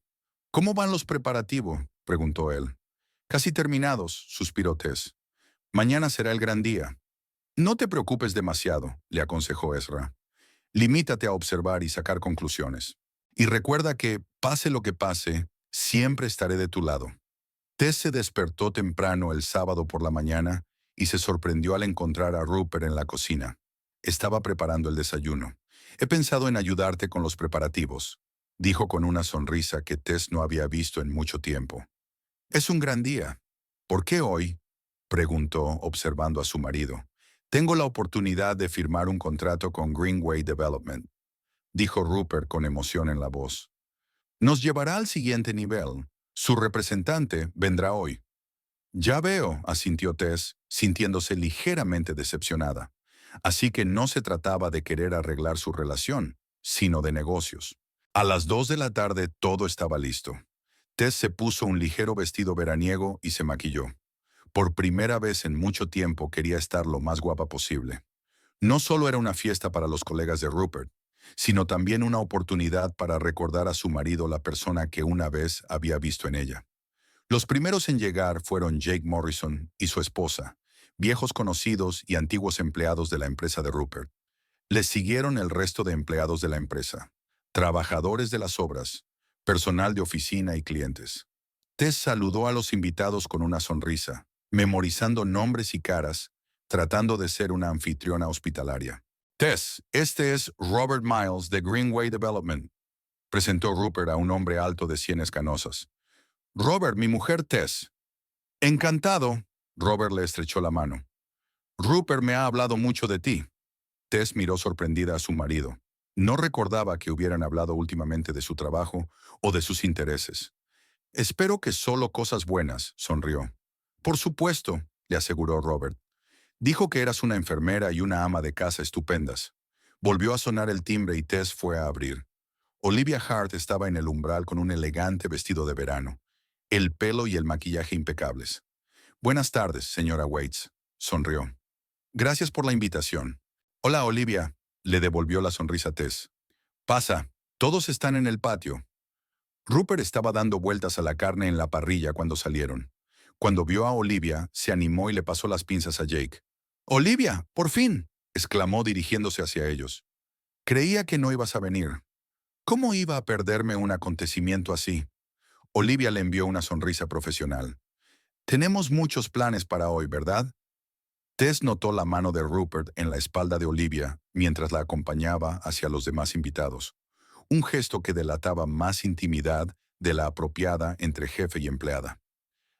S1: «¿Cómo van los preparativos?», preguntó él. «Casi terminados», suspiró Tess. «Mañana será el gran día». «No te preocupes demasiado», le aconsejó Ezra. «Limítate a observar y sacar conclusiones. Y recuerda que, pase lo que pase, siempre estaré de tu lado». Tess se despertó temprano el sábado por la mañana y se sorprendió al encontrar a Rupert en la cocina. Estaba preparando el desayuno. «He pensado en ayudarte con los preparativos», dijo con una sonrisa que Tess no había visto en mucho tiempo. «Es un gran día». «¿Por qué hoy?», preguntó observando a su marido. «Tengo la oportunidad de firmar un contrato con Greenway Development», dijo Rupert con emoción en la voz. «Nos llevará al siguiente nivel. Su representante vendrá hoy». «Ya veo», asintió Tess, sintiéndose ligeramente decepcionada. Así que no se trataba de querer arreglar su relación, sino de negocios. A las 2 de la tarde todo estaba listo. Tess se puso un ligero vestido veraniego y se maquilló. Por primera vez en mucho tiempo quería estar lo más guapa posible. No solo era una fiesta para los colegas de Rupert, sino también una oportunidad para recordar a su marido la persona que una vez había visto en ella. Los primeros en llegar fueron Jake Morrison y su esposa, viejos conocidos y antiguos empleados de la empresa de Rupert. Les siguieron el resto de empleados de la empresa, trabajadores de las obras, personal de oficina y clientes. Tess saludó a los invitados con una sonrisa, memorizando nombres y caras, tratando de ser una anfitriona hospitalaria. «Tess, este es Robert Miles de Greenway Development», presentó Rupert a un hombre alto de sienes canosas. «Robert, mi mujer Tess». «Encantado», Robert le estrechó la mano. «Rupert me ha hablado mucho de ti». Tess miró sorprendida a su marido. No recordaba que hubieran hablado últimamente de su trabajo o de sus intereses. «Espero que solo cosas buenas», sonrió. «Por supuesto», le aseguró Robert. «Dijo que eras una enfermera y una ama de casa estupendas». Volvió a sonar el timbre y Tess fue a abrir. Olivia Hart estaba en el umbral con un elegante vestido de verano, el pelo y el maquillaje impecables. «Buenas tardes, señora Waits», sonrió. «Gracias por la invitación». «Hola, Olivia», le devolvió la sonrisa Tess. «Pasa, todos están en el patio». Rupert estaba dando vueltas a la carne en la parrilla cuando salieron. Cuando vio a Olivia, se animó y le pasó las pinzas a Jake. «Olivia, por fin», exclamó dirigiéndose hacia ellos. «Creía que no ibas a venir. ¿Cómo iba a perderme un acontecimiento así?». Olivia le envió una sonrisa profesional. «Tenemos muchos planes para hoy, ¿verdad?». Tess notó la mano de Rupert en la espalda de Olivia mientras la acompañaba hacia los demás invitados, un gesto que delataba más intimidad de la apropiada entre jefe y empleada.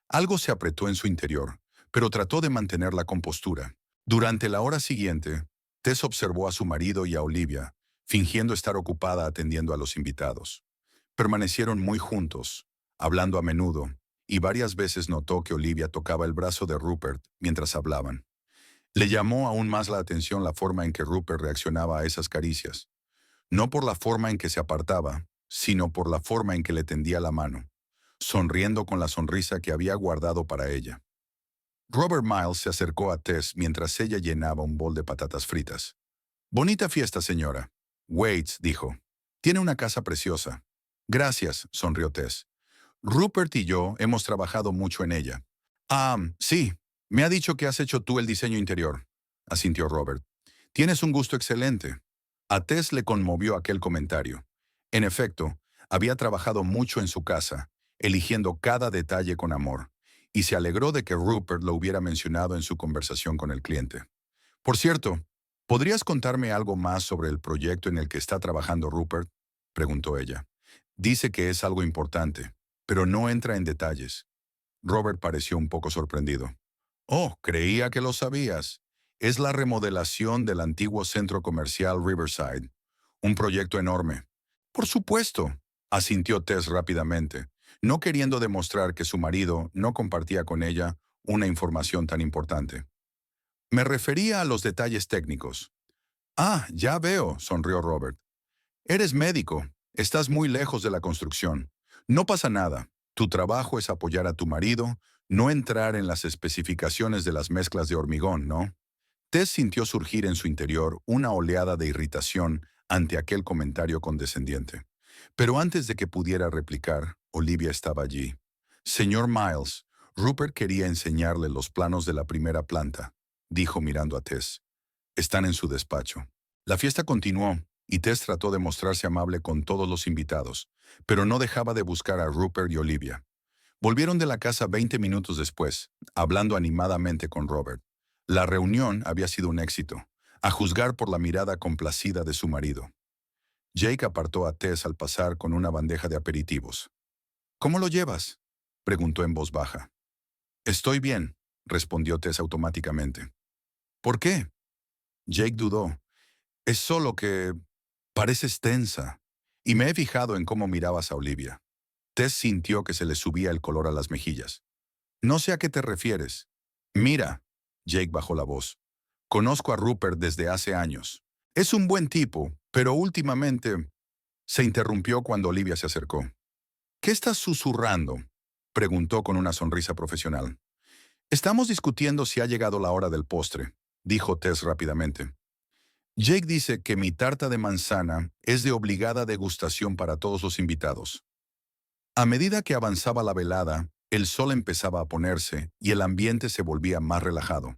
S1: Algo se apretó en su interior, pero trató de mantener la compostura. Durante la hora siguiente, Tess observó a su marido y a Olivia, fingiendo estar ocupada atendiendo a los invitados. Permanecieron muy juntos, hablando a menudo, y varias veces notó que Olivia tocaba el brazo de Rupert mientras hablaban. Le llamó aún más la atención la forma en que Rupert reaccionaba a esas caricias, no por la forma en que se apartaba, sino por la forma en que le tendía la mano, sonriendo con la sonrisa que había guardado para ella. Robert Miles se acercó a Tess mientras ella llenaba un bol de patatas fritas. «Bonita fiesta, señora». Waits dijo. «Tiene una casa preciosa». «Gracias», sonrió Tess. «Rupert y yo hemos trabajado mucho en ella». «Ah, sí. Me ha dicho que has hecho tú el diseño interior», asintió Robert. «Tienes un gusto excelente». A Tess le conmovió aquel comentario. En efecto, había trabajado mucho en su casa, eligiendo cada detalle con amor, y se alegró de que Rupert lo hubiera mencionado en su conversación con el cliente. «Por cierto, ¿podrías contarme algo más sobre el proyecto en el que está trabajando Rupert?», preguntó ella. «Dice que es algo importante, pero no entra en detalles». Robert pareció un poco sorprendido. «Oh, creía que lo sabías. Es la remodelación del antiguo centro comercial Riverside. Un proyecto enorme». «Por supuesto», asintió Tess rápidamente, no queriendo demostrar que su marido no compartía con ella una información tan importante. «Me refería a los detalles técnicos». «Ah, ya veo», sonrió Robert. «Eres médico. Estás muy lejos de la construcción. No pasa nada. Tu trabajo es apoyar a tu marido, no entrar en las especificaciones de las mezclas de hormigón, ¿no?». Tess sintió surgir en su interior una oleada de irritación ante aquel comentario condescendiente. Pero antes de que pudiera replicar, Olivia estaba allí. «Señor Miles, Rupert quería enseñarle los planos de la primera planta», dijo mirando a Tess. «Están en su despacho». La fiesta continuó, y Tess trató de mostrarse amable con todos los invitados, pero no dejaba de buscar a Rupert y Olivia. Volvieron de la casa 20 minutos después, hablando animadamente con Robert. La reunión había sido un éxito, a juzgar por la mirada complacida de su marido. Jake apartó a Tess al pasar con una bandeja de aperitivos. «¿Cómo lo llevas?», preguntó en voz baja. «Estoy bien», respondió Tess automáticamente. «¿Por qué?». Jake dudó. «Es solo que pareces tensa, y me he fijado en cómo mirabas a Olivia». Tess sintió que se le subía el color a las mejillas. «No sé a qué te refieres». «Mira», Jake bajó la voz. «Conozco a Rupert desde hace años. Es un buen tipo, pero últimamente…». Se interrumpió cuando Olivia se acercó. «¿Qué estás susurrando?», preguntó con una sonrisa profesional. «Estamos discutiendo si ha llegado la hora del postre», dijo Tess rápidamente. «Jake dice que mi tarta de manzana es de obligada degustación para todos los invitados». A medida que avanzaba la velada, el sol empezaba a ponerse y el ambiente se volvía más relajado.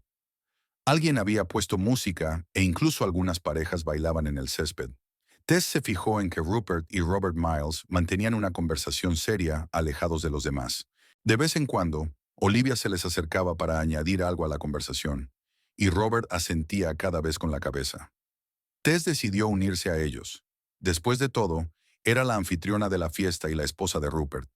S1: Alguien había puesto música e incluso algunas parejas bailaban en el césped. Tess se fijó en que Rupert y Robert Miles mantenían una conversación seria, alejados de los demás. De vez en cuando, Olivia se les acercaba para añadir algo a la conversación, y Robert asentía cada vez con la cabeza. Tess decidió unirse a ellos. Después de todo, era la anfitriona de la fiesta y la esposa de Rupert.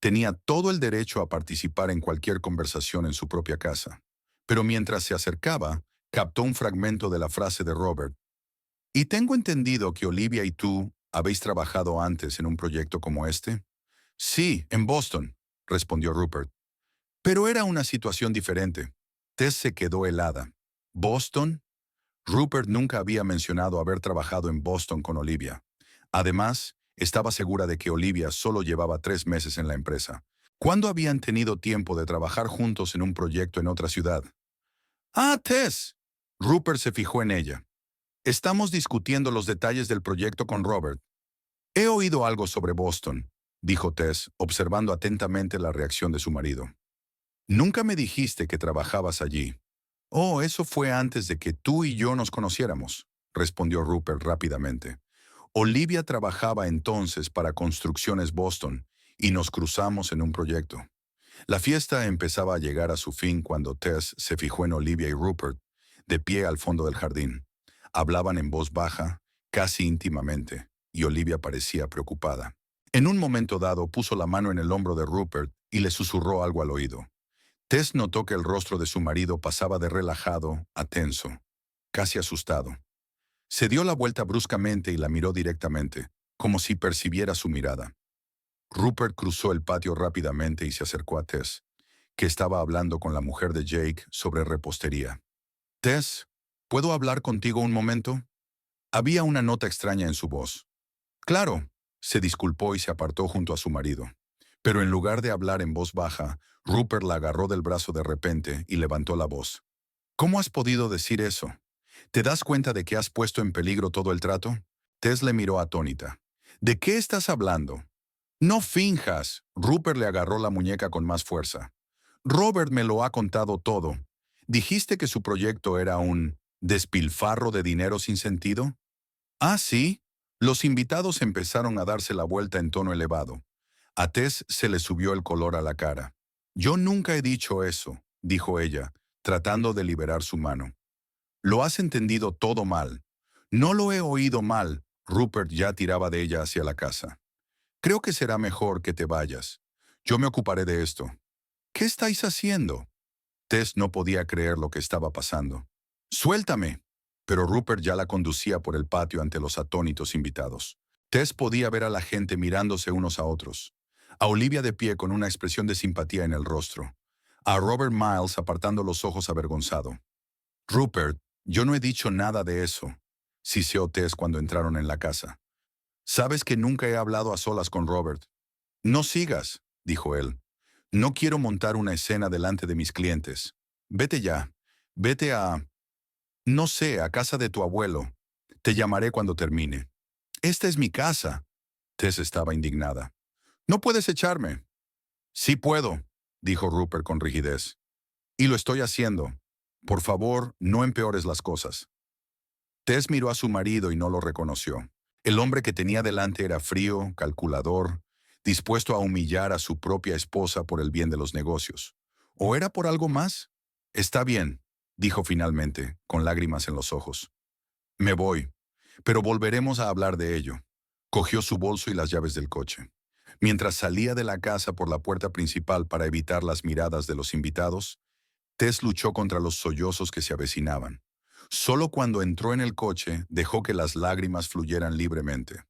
S1: Tenía todo el derecho a participar en cualquier conversación en su propia casa. Pero mientras se acercaba, captó un fragmento de la frase de Robert. «Y tengo entendido que Olivia y tú habéis trabajado antes en un proyecto como este». «Sí, en Boston», respondió Rupert. Pero era una situación diferente. Tess se quedó helada. «¿Boston?». Rupert nunca había mencionado haber trabajado en Boston con Olivia. Además, estaba segura de que Olivia solo llevaba 3 meses en la empresa. ¿Cuándo habían tenido tiempo de trabajar juntos en un proyecto en otra ciudad? «Ah, Tess». Rupert se fijó en ella. «Estamos discutiendo los detalles del proyecto con Robert». «He oído algo sobre Boston», dijo Tess, observando atentamente la reacción de su marido. «Nunca me dijiste que trabajabas allí». «Oh, eso fue antes de que tú y yo nos conociéramos», respondió Rupert rápidamente. «Olivia trabajaba entonces para Construcciones Boston y nos cruzamos en un proyecto». La fiesta empezaba a llegar a su fin cuando Tess se fijó en Olivia y Rupert, de pie al fondo del jardín. Hablaban en voz baja, casi íntimamente, y Olivia parecía preocupada. En un momento dado puso la mano en el hombro de Rupert y le susurró algo al oído. Tess notó que el rostro de su marido pasaba de relajado a tenso, casi asustado. Se dio la vuelta bruscamente y la miró directamente, como si percibiera su mirada. Rupert cruzó el patio rápidamente y se acercó a Tess, que estaba hablando con la mujer de Jake sobre repostería. «Tess, ¿puedo hablar contigo un momento?» Había una nota extraña en su voz. «Claro», se disculpó y se apartó junto a su marido. Pero en lugar de hablar en voz baja, Rupert la agarró del brazo de repente y levantó la voz. «¿Cómo has podido decir eso? ¿Te das cuenta de que has puesto en peligro todo el trato?» Tess le miró atónita. «¿De qué estás hablando?» «No finjas», Rupert le agarró la muñeca con más fuerza. «Robert me lo ha contado todo. ¿Dijiste que su proyecto era un despilfarro de dinero sin sentido?» «Ah, sí». Los invitados empezaron a darse la vuelta en tono elevado. A Tess se le subió el color a la cara. «Yo nunca he dicho eso», dijo ella, tratando de liberar su mano. «Lo has entendido todo mal». «No lo he oído mal». Rupert ya tiraba de ella hacia la casa. «Creo que será mejor que te vayas. Yo me ocuparé de esto». «¿Qué estáis haciendo?» Tess no podía creer lo que estaba pasando. «Suéltame». Pero Rupert ya la conducía por el patio ante los atónitos invitados. Tess podía ver a la gente mirándose unos a otros. A Olivia de pie con una expresión de simpatía en el rostro. A Robert Miles apartando los ojos avergonzado. «Rupert, yo no he dicho nada de eso», siseó Tess cuando entraron en la casa. «Sabes que nunca he hablado a solas con Robert». «No sigas», dijo él. «No quiero montar una escena delante de mis clientes. Vete ya. Vete a... no sé, a casa de tu abuelo. Te llamaré cuando termine». «Esta es mi casa». Tess estaba indignada. «No puedes echarme». «Sí puedo», dijo Rupert con rigidez. «Y lo estoy haciendo. Por favor, no empeores las cosas». Tess miró a su marido y no lo reconoció. El hombre que tenía delante era frío, calculador, dispuesto a humillar a su propia esposa por el bien de los negocios. ¿O era por algo más? «Está bien», dijo finalmente, con lágrimas en los ojos. «Me voy, pero volveremos a hablar de ello». Cogió su bolso y las llaves del coche. Mientras salía de la casa por la puerta principal para evitar las miradas de los invitados, Tess luchó contra los sollozos que se avecinaban. Solo cuando entró en el coche dejó que las lágrimas fluyeran libremente.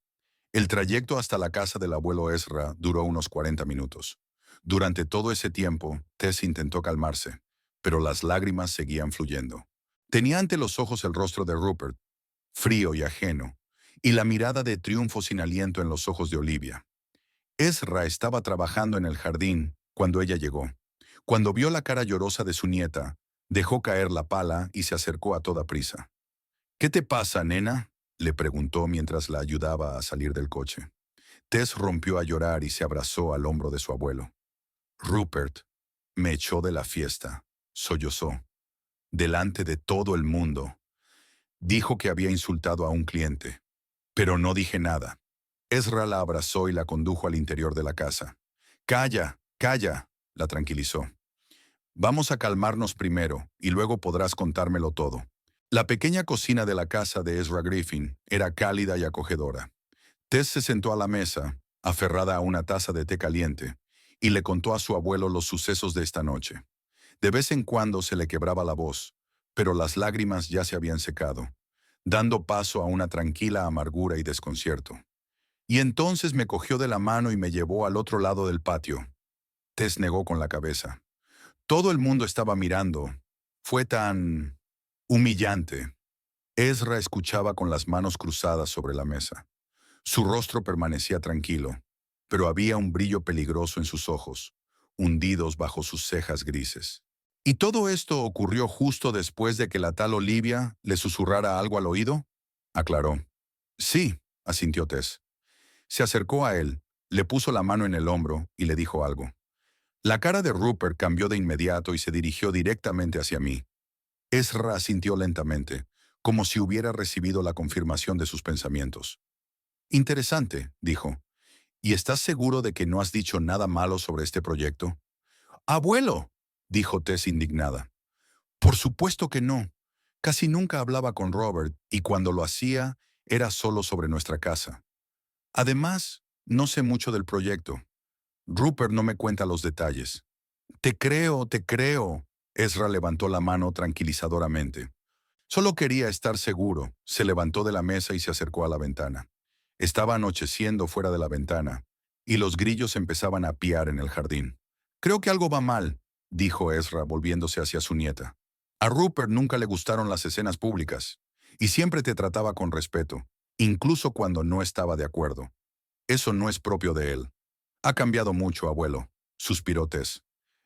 S1: El trayecto hasta la casa del abuelo Ezra duró unos 40 minutos. Durante todo ese tiempo, Tess intentó calmarse, pero las lágrimas seguían fluyendo. Tenía ante los ojos el rostro de Rupert, frío y ajeno, y la mirada de triunfo sin aliento en los ojos de Olivia. Ezra estaba trabajando en el jardín cuando ella llegó. Cuando vio la cara llorosa de su nieta, dejó caer la pala y se acercó a toda prisa. «¿Qué te pasa, nena?», le preguntó mientras la ayudaba a salir del coche. Tess rompió a llorar y se abrazó al hombro de su abuelo. «Rupert me echó de la fiesta», sollozó. «Delante de todo el mundo. Dijo que había insultado a un cliente. Pero no dije nada». Ezra la abrazó y la condujo al interior de la casa. «Calla, calla», la tranquilizó. «Vamos a calmarnos primero, y luego podrás contármelo todo». La pequeña cocina de la casa de Ezra Griffin era cálida y acogedora. Tess se sentó a la mesa, aferrada a una taza de té caliente, y le contó a su abuelo los sucesos de esta noche. De vez en cuando se le quebraba la voz, pero las lágrimas ya se habían secado, dando paso a una tranquila amargura y desconcierto. «Y entonces me cogió de la mano y me llevó al otro lado del patio». Tess negó con la cabeza. «Todo el mundo estaba mirando. Fue tan humillante». Ezra escuchaba con las manos cruzadas sobre la mesa. Su rostro permanecía tranquilo, pero había un brillo peligroso en sus ojos, hundidos bajo sus cejas grises. «¿Y todo esto ocurrió justo después de que la tal Olivia le susurrara algo al oído?», aclaró. «Sí», asintió Tess. Se acercó a él, le puso la mano en el hombro y le dijo algo. La cara de Rupert cambió de inmediato y se dirigió directamente hacia mí. Ezra asintió lentamente, como si hubiera recibido la confirmación de sus pensamientos. «Interesante», dijo. «¿Y estás seguro de que no has dicho nada malo sobre este proyecto?» «¡Abuelo!», dijo Tess indignada. «Por supuesto que no. Casi nunca hablaba con Robert y cuando lo hacía era solo sobre nuestra casa. Además, no sé mucho del proyecto. Rupert no me cuenta los detalles. Te creo, te creo. Ezra levantó la mano tranquilizadoramente. Solo quería estar seguro. Se levantó de la mesa y se acercó a la ventana. Estaba anocheciendo fuera de la ventana, y los grillos empezaban a piar en el jardín. Creo que algo va mal, dijo Ezra volviéndose hacia su nieta. A Rupert nunca le gustaron las escenas públicas, y siempre te trataba con respeto, incluso cuando no estaba de acuerdo. Eso no es propio de él. Ha cambiado mucho, abuelo, suspiró Tess.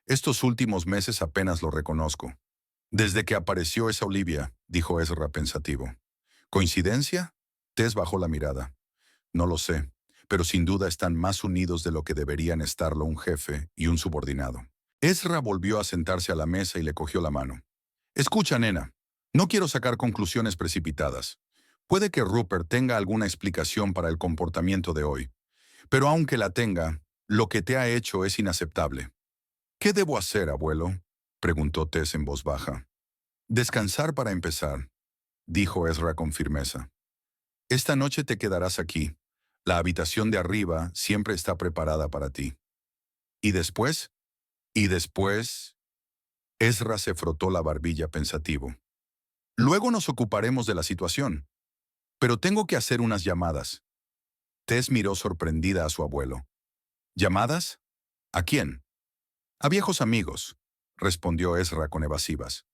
S1: Estos últimos meses apenas lo reconozco. Desde que apareció esa Olivia, dijo Ezra pensativo. ¿Coincidencia? Tess bajó la mirada. No lo sé, pero sin duda están más unidos de lo que deberían estarlo un jefe y un subordinado. Ezra volvió a sentarse a la mesa y le cogió la mano. Escucha, nena, no quiero sacar conclusiones precipitadas. Puede que Rupert tenga alguna explicación para el comportamiento de hoy, pero aunque la tenga, lo que te ha hecho es inaceptable. ¿Qué debo hacer, abuelo?, preguntó Tess en voz baja. Descansar para empezar, dijo Ezra con firmeza. Esta noche te quedarás aquí. La habitación de arriba siempre está preparada para ti. ¿Y después? ¿Y después? Ezra se frotó la barbilla pensativo. Luego nos ocuparemos de la situación. Pero tengo que hacer unas llamadas. Tess miró sorprendida a su abuelo. ¿Llamadas? ¿A quién? A viejos amigos, respondió Ezra con evasivas.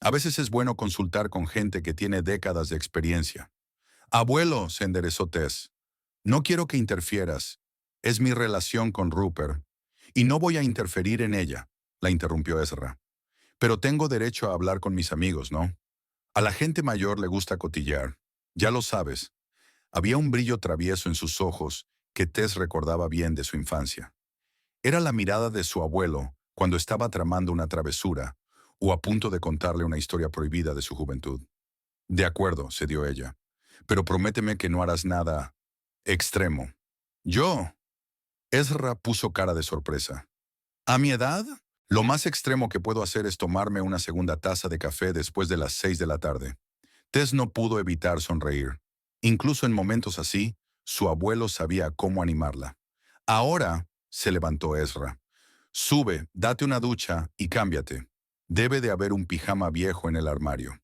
S1: A veces es bueno consultar con gente que tiene décadas de experiencia. Abuelo, se enderezó Tess. No quiero que interfieras. Es mi relación con Rupert. Y no voy a interferir en ella, la interrumpió Ezra. Pero tengo derecho a hablar con mis amigos, ¿no? A la gente mayor le gusta cotillar. Ya lo sabes. Había un brillo travieso en sus ojos que Tess recordaba bien de su infancia. Era la mirada de su abuelo cuando estaba tramando una travesura o a punto de contarle una historia prohibida de su juventud. De acuerdo, cedió ella. Pero prométeme que no harás nada extremo. ¿Yo? Ezra puso cara de sorpresa. ¿A mi edad? Lo más extremo que puedo hacer es tomarme una segunda taza de café después de las 6 de la tarde. Tess no pudo evitar sonreír. Incluso en momentos así, su abuelo sabía cómo animarla. Ahora, se levantó Ezra. Sube, date una ducha y cámbiate. Debe de haber un pijama viejo en el armario.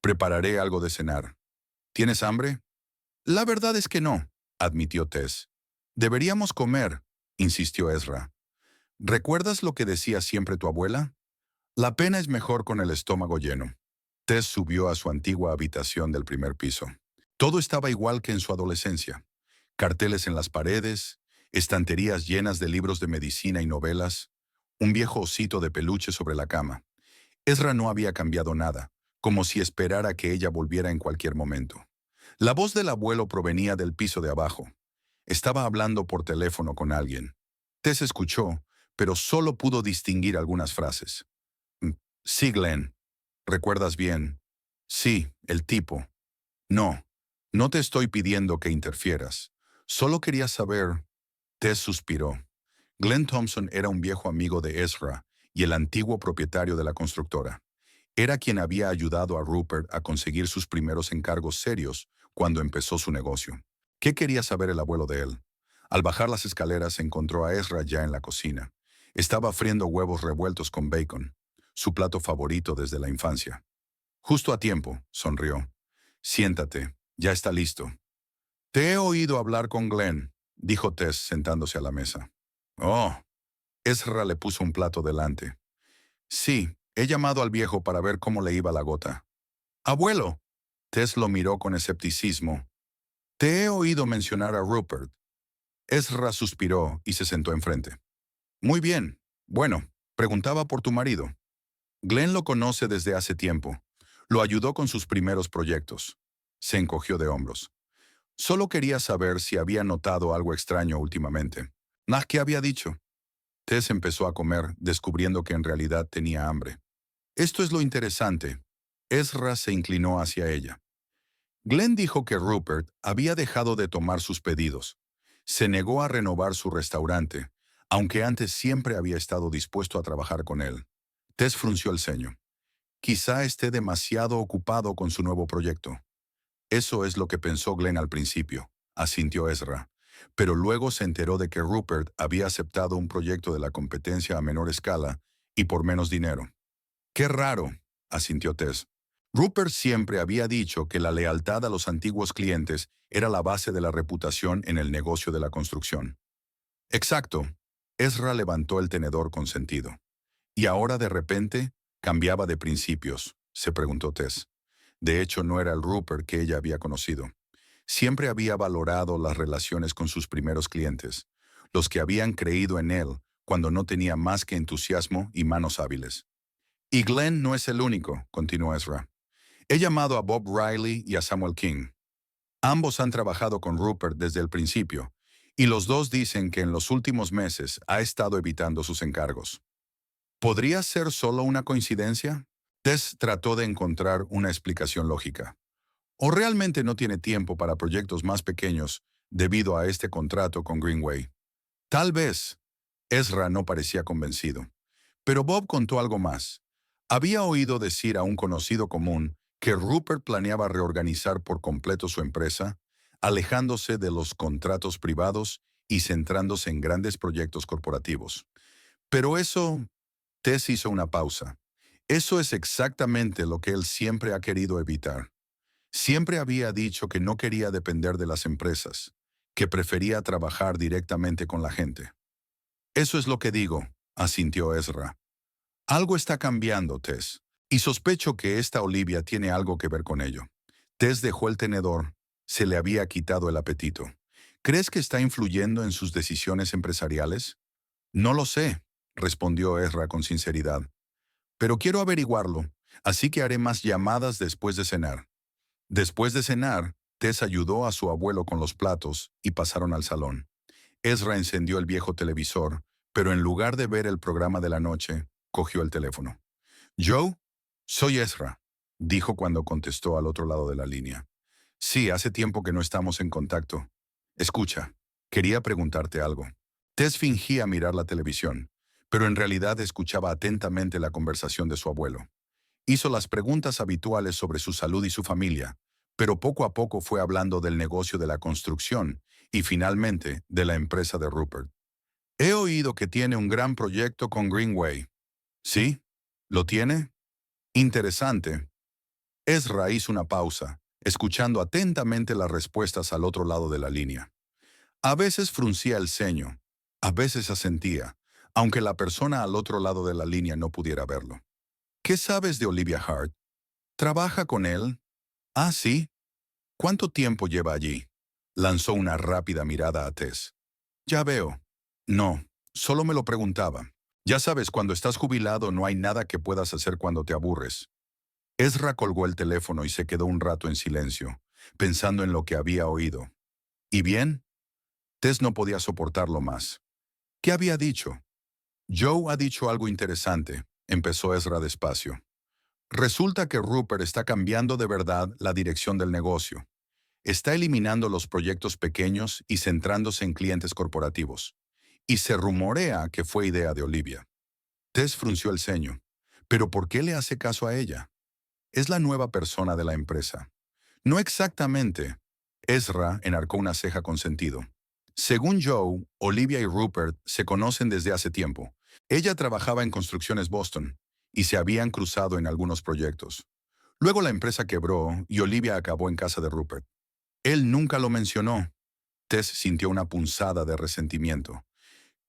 S1: Prepararé algo de cenar. ¿Tienes hambre? La verdad es que no, admitió Tess. Deberíamos comer, insistió Ezra. ¿Recuerdas lo que decía siempre tu abuela? La pena es mejor con el estómago lleno. Tess subió a su antigua habitación del primer piso. Todo estaba igual que en su adolescencia. Carteles en las paredes, estanterías llenas de libros de medicina y novelas, un viejo osito de peluche sobre la cama. Ezra no había cambiado nada, como si esperara que ella volviera en cualquier momento. La voz del abuelo provenía del piso de abajo. Estaba hablando por teléfono con alguien. Tess escuchó, pero solo pudo distinguir algunas frases. "Mm, sí, Glenn. ¿Recuerdas bien? Sí, el tipo. No, no te estoy pidiendo que interfieras. Solo quería saber. Tess suspiró. Glenn Thompson era un viejo amigo de Ezra y el antiguo propietario de la constructora. Era quien había ayudado a Rupert a conseguir sus primeros encargos serios cuando empezó su negocio. ¿Qué quería saber el abuelo de él? Al bajar las escaleras encontró a Ezra ya en la cocina. Estaba friendo huevos revueltos con bacon, su plato favorito desde la infancia. Justo a tiempo, sonrió. Siéntate, ya está listo. Te he oído hablar con Glenn, dijo Tess sentándose a la mesa. Oh, Ezra le puso un plato delante. Sí, he llamado al viejo para ver cómo le iba la gota. Abuelo. Tess lo miró con escepticismo. Te he oído mencionar a Rupert. Ezra suspiró y se sentó enfrente. Muy bien. Bueno, preguntaba por tu marido. Glenn lo conoce desde hace tiempo. Lo ayudó con sus primeros proyectos. Se encogió de hombros. Solo quería saber si había notado algo extraño últimamente. ¿Qué había dicho? Tess empezó a comer, descubriendo que en realidad tenía hambre. Esto es lo interesante. Ezra se inclinó hacia ella. Glenn dijo que Rupert había dejado de tomar sus pedidos. Se negó a renovar su restaurante, aunque antes siempre había estado dispuesto a trabajar con él. Tess frunció el ceño. Quizá esté demasiado ocupado con su nuevo proyecto. Eso es lo que pensó Glenn al principio, asintió Ezra. Pero luego se enteró de que Rupert había aceptado un proyecto de la competencia a menor escala y por menos dinero. Qué raro, asintió Tess. Rupert siempre había dicho que la lealtad a los antiguos clientes era la base de la reputación en el negocio de la construcción. Exacto. Ezra levantó el tenedor con sentido. ¿Y ahora de repente cambiaba de principios?, se preguntó Tess. De hecho, no era el Rupert que ella había conocido. Siempre había valorado las relaciones con sus primeros clientes, los que habían creído en él cuando no tenía más que entusiasmo y manos hábiles. Y Glenn no es el único, continuó Ezra. He llamado a Bob Riley y a Samuel King. Ambos han trabajado con Rupert desde el principio, y los dos dicen que en los últimos meses ha estado evitando sus encargos. ¿Podría ser solo una coincidencia? Tess trató de encontrar una explicación lógica. ¿O realmente no tiene tiempo para proyectos más pequeños debido a este contrato con Greenway? Tal vez. Ezra no parecía convencido. Pero Bob contó algo más. Había oído decir a un conocido común que Rupert planeaba reorganizar por completo su empresa, alejándose de los contratos privados y centrándose en grandes proyectos corporativos. Pero eso, Tess hizo una pausa. Eso es exactamente lo que él siempre ha querido evitar. Siempre había dicho que no quería depender de las empresas, que prefería trabajar directamente con la gente. Eso es lo que digo, asintió Ezra. Algo está cambiando, Tess, y sospecho que esta Olivia tiene algo que ver con ello. Tess dejó el tenedor. Se le había quitado el apetito. ¿Crees que está influyendo en sus decisiones empresariales? No lo sé, respondió Ezra con sinceridad. Pero quiero averiguarlo, así que haré más llamadas después de cenar. Después de cenar, Tess ayudó a su abuelo con los platos y pasaron al salón. Ezra encendió el viejo televisor, pero en lugar de ver el programa de la noche, cogió el teléfono. «Joe, soy Ezra», dijo cuando contestó al otro lado de la línea. «Sí, hace tiempo que no estamos en contacto. Escucha, quería preguntarte algo». Tess fingía mirar la televisión, pero en realidad escuchaba atentamente la conversación de su abuelo. Hizo las preguntas habituales sobre su salud y su familia, pero poco a poco fue hablando del negocio de la construcción y finalmente de la empresa de Rupert. «He oído que tiene un gran proyecto con Greenway». «¿Sí? ¿Lo tiene?» «Interesante». Ezra hizo una pausa, escuchando atentamente las respuestas al otro lado de la línea. A veces fruncía el ceño, a veces asentía, aunque la persona al otro lado de la línea no pudiera verlo. «¿Qué sabes de Olivia Hart? ¿Trabaja con él?» «Ah, sí. ¿Cuánto tiempo lleva allí?» Lanzó una rápida mirada a Tess. «Ya veo. No, solo me lo preguntaba. Ya sabes, cuando estás jubilado no hay nada que puedas hacer cuando te aburres». Ezra colgó el teléfono y se quedó un rato en silencio, pensando en lo que había oído. ¿Y bien? Tess no podía soportarlo más. ¿Qué había dicho? «Joe ha dicho algo interesante», empezó Ezra despacio. «Resulta que Rupert está cambiando de verdad la dirección del negocio. Está eliminando los proyectos pequeños y centrándose en clientes corporativos. Y se rumorea que fue idea de Olivia». Tess frunció el ceño. ¿Pero por qué le hace caso a ella? Es la nueva persona de la empresa. No exactamente. Ezra enarcó una ceja con sentido. Según Joe, Olivia y Rupert se conocen desde hace tiempo. Ella trabajaba en Construcciones Boston y se habían cruzado en algunos proyectos. Luego la empresa quebró y Olivia acabó en casa de Rupert. Él nunca lo mencionó. Tess sintió una punzada de resentimiento.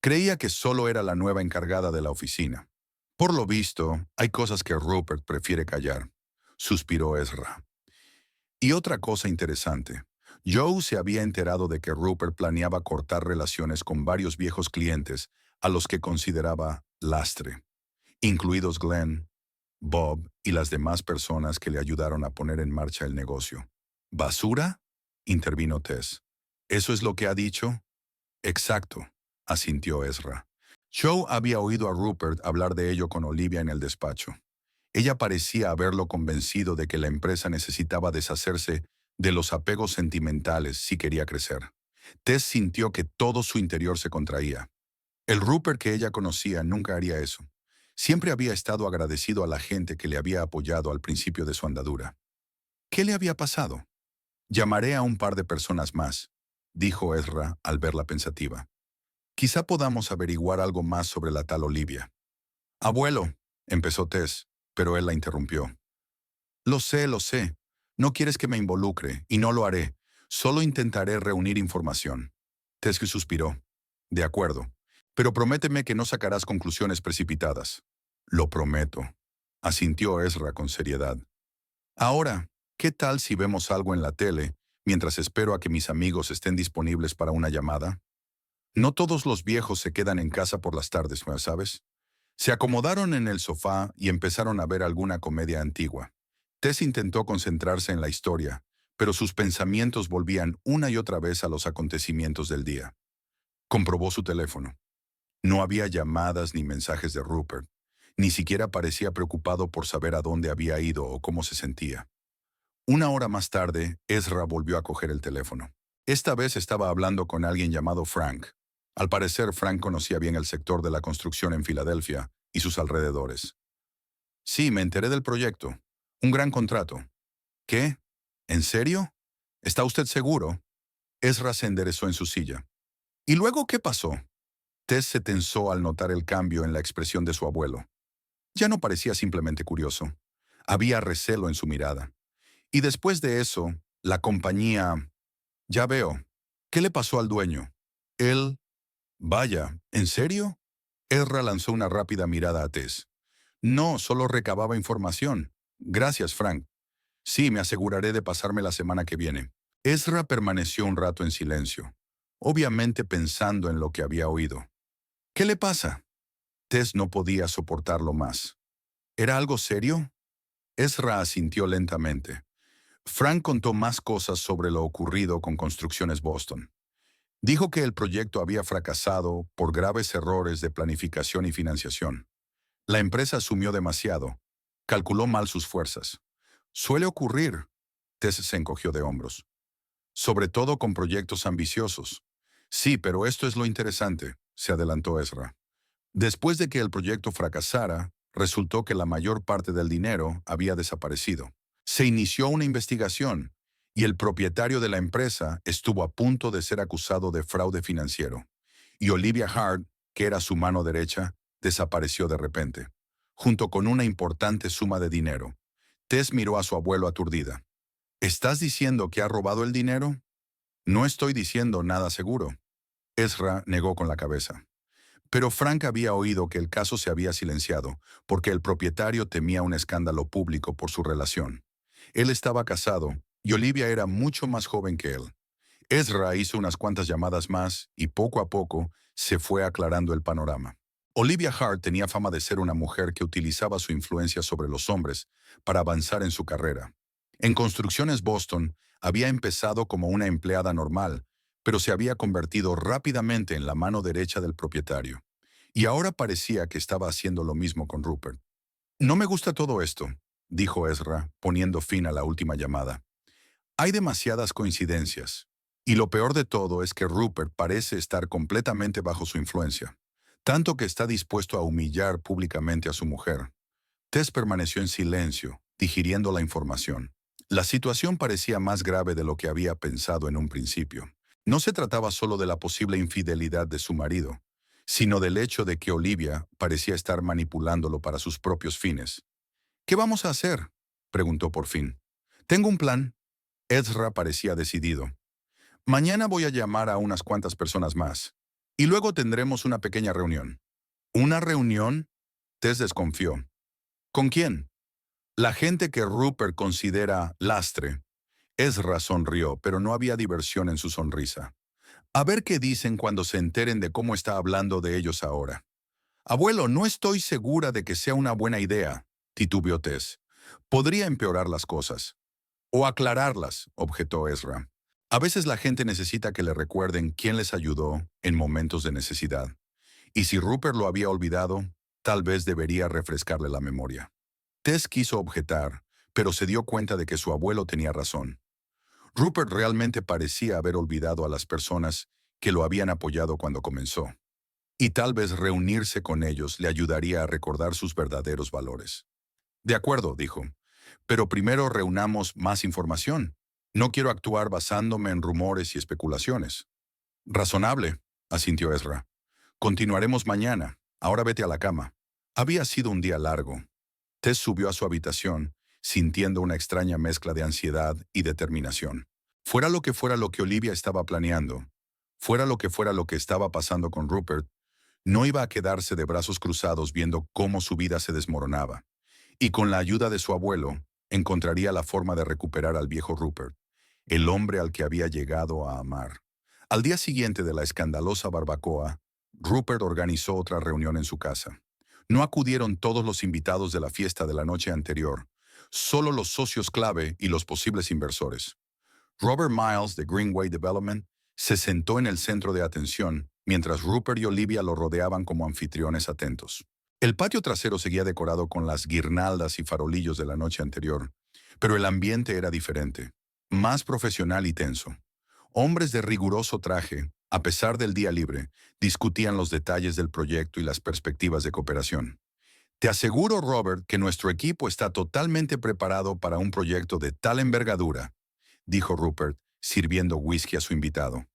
S1: Creía que solo era la nueva encargada de la oficina. Por lo visto, hay cosas que Rupert prefiere callar, suspiró Ezra. Y otra cosa interesante. Joe se había enterado de que Rupert planeaba cortar relaciones con varios viejos clientes a los que consideraba lastre, incluidos Glenn, Bob y las demás personas que le ayudaron a poner en marcha el negocio. ¿Basura?, intervino Tess. ¿Eso es lo que ha dicho? Exacto, asintió Ezra. Joe había oído a Rupert hablar de ello con Olivia en el despacho. Ella parecía haberlo convencido de que la empresa necesitaba deshacerse de los apegos sentimentales si quería crecer. Tess sintió que todo su interior se contraía. El Rupert que ella conocía nunca haría eso. Siempre había estado agradecido a la gente que le había apoyado al principio de su andadura. ¿Qué le había pasado? Llamaré a un par de personas más, dijo Ezra al verla pensativa. Quizá podamos averiguar algo más sobre la tal Olivia. Abuelo, empezó Tess, pero él la interrumpió. Lo sé. No quieres que me involucre, y no lo haré. Solo intentaré reunir información. Tess suspiró. De acuerdo. Pero prométeme que no sacarás conclusiones precipitadas. Lo prometo, asintió Ezra con seriedad. Ahora, ¿qué tal si vemos algo en la tele mientras espero a que mis amigos estén disponibles para una llamada? No todos los viejos se quedan en casa por las tardes, ¿no sabes? Se acomodaron en el sofá y empezaron a ver alguna comedia antigua. Tess intentó concentrarse en la historia, pero sus pensamientos volvían una y otra vez a los acontecimientos del día. Comprobó su teléfono. No había llamadas ni mensajes de Rupert. Ni siquiera parecía preocupado por saber a dónde había ido o cómo se sentía. Una hora más tarde, Ezra volvió a coger el teléfono. Esta vez estaba hablando con alguien llamado Frank. Al parecer, Frank conocía bien el sector de la construcción en Filadelfia y sus alrededores. Sí, me enteré del proyecto. Un gran contrato. ¿Qué? ¿En serio? ¿Está usted seguro? Ezra se enderezó en su silla. ¿Y luego qué pasó? Tess se tensó al notar el cambio en la expresión de su abuelo. Ya no parecía simplemente curioso. Había recelo en su mirada. Y después de eso, la compañía... Ya veo. ¿Qué le pasó al dueño? Él... Vaya, ¿en serio? Ezra lanzó una rápida mirada a Tess. No, solo recababa información. Gracias, Frank. Sí, me aseguraré de pasarme la semana que viene. Ezra permaneció un rato en silencio, obviamente pensando en lo que había oído. ¿Qué le pasa? Tess no podía soportarlo más. ¿Era algo serio? Ezra asintió lentamente. Frank contó más cosas sobre lo ocurrido con Construcciones Boston. Dijo que el proyecto había fracasado por graves errores de planificación y financiación. La empresa asumió demasiado. Calculó mal sus fuerzas. Suele ocurrir. Tess se encogió de hombros. Sobre todo con proyectos ambiciosos. Sí, pero esto es lo interesante, se adelantó Ezra. Después de que el proyecto fracasara, resultó que la mayor parte del dinero había desaparecido. Se inició una investigación y el propietario de la empresa estuvo a punto de ser acusado de fraude financiero. Y Olivia Hart, que era su mano derecha, desapareció de repente, junto con una importante suma de dinero. Tess miró a su abuelo aturdida. ¿Estás diciendo que ha robado el dinero? No estoy diciendo nada seguro. Ezra negó con la cabeza. Pero Frank había oído que el caso se había silenciado porque el propietario temía un escándalo público por su relación. Él estaba casado y Olivia era mucho más joven que él. Ezra hizo unas cuantas llamadas más y poco a poco se fue aclarando el panorama. Olivia Hart tenía fama de ser una mujer que utilizaba su influencia sobre los hombres para avanzar en su carrera. En Construcciones Boston había empezado como una empleada normal, pero se había convertido rápidamente en la mano derecha del propietario. Y ahora parecía que estaba haciendo lo mismo con Rupert. No me gusta todo esto, dijo Ezra, poniendo fin a la última llamada. Hay demasiadas coincidencias. Y lo peor de todo es que Rupert parece estar completamente bajo su influencia, tanto que está dispuesto a humillar públicamente a su mujer. Tess permaneció en silencio, digiriendo la información. La situación parecía más grave de lo que había pensado en un principio. No se trataba solo de la posible infidelidad de su marido, sino del hecho de que Olivia parecía estar manipulándolo para sus propios fines. ¿Qué vamos a hacer?, preguntó por fin. Tengo un plan. Ezra parecía decidido. Mañana voy a llamar a unas cuantas personas más, y luego tendremos una pequeña reunión. ¿Una reunión? Tess desconfió. ¿Con quién? La gente que Rupert considera lastre. Ezra sonrió, pero no había diversión en su sonrisa. A ver qué dicen cuando se enteren de cómo está hablando de ellos ahora. Abuelo, no estoy segura de que sea una buena idea, titubeó Tess. Podría empeorar las cosas. O aclararlas, objetó Ezra. A veces la gente necesita que le recuerden quién les ayudó en momentos de necesidad. Y si Rupert lo había olvidado, tal vez debería refrescarle la memoria. Tess quiso objetar, pero se dio cuenta de que su abuelo tenía razón. Rupert realmente parecía haber olvidado a las personas que lo habían apoyado cuando comenzó. y tal vez reunirse con ellos le ayudaría a recordar sus verdaderos valores. De acuerdo, dijo, pero primero reunamos más información. No quiero actuar basándome en rumores y especulaciones. Razonable, asintió Ezra. Continuaremos mañana. Ahora vete a la cama. Había sido un día largo. Tess subió a su habitación, sintiendo una extraña mezcla de ansiedad y determinación. Fuera lo que Olivia estaba planeando, fuera lo que estaba pasando con Rupert, no iba a quedarse de brazos cruzados viendo cómo su vida se desmoronaba. Y con la ayuda de su abuelo, encontraría la forma de recuperar al viejo Rupert, el hombre al que había llegado a amar. Al día siguiente de la escandalosa barbacoa, Rupert organizó otra reunión en su casa. No acudieron todos los invitados de la fiesta de la noche anterior, solo los socios clave y los posibles inversores. Robert Miles, de Greenway Development, se sentó en el centro de atención, mientras Rupert y Olivia lo rodeaban como anfitriones atentos. El patio trasero seguía decorado con las guirnaldas y farolillos de la noche anterior, pero el ambiente era diferente, más profesional y tenso. Hombres de riguroso traje, a pesar del día libre, discutían los detalles del proyecto y las perspectivas de cooperación. Te aseguro, Robert, que nuestro equipo está totalmente preparado para un proyecto de tal envergadura, dijo Rupert, sirviendo whisky a su invitado.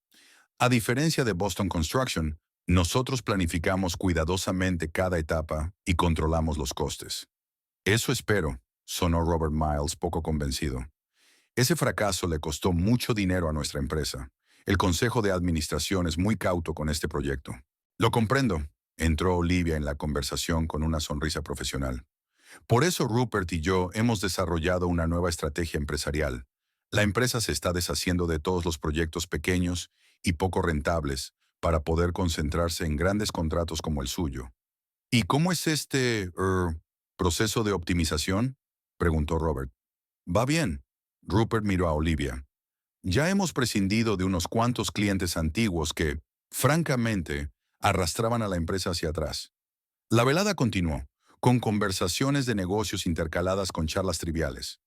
S1: A diferencia de Boston Construction, nosotros planificamos cuidadosamente cada etapa y controlamos los costes. Eso espero, sonó Robert Miles poco convencido. Ese fracaso le costó mucho dinero a nuestra empresa. El Consejo de Administración es muy cauto con este proyecto. Lo comprendo, entró Olivia en la conversación con una sonrisa profesional. Por eso Rupert y yo hemos desarrollado una nueva estrategia empresarial. La empresa se está deshaciendo de todos los proyectos pequeños y poco rentables para poder concentrarse en grandes contratos como el suyo. ¿Y cómo es este proceso de optimización?, preguntó Robert. Va bien. Rupert miró a Olivia. Ya hemos prescindido de unos cuantos clientes antiguos que, francamente, arrastraban a la empresa hacia atrás. La velada continuó, con conversaciones de negocios intercaladas con charlas triviales.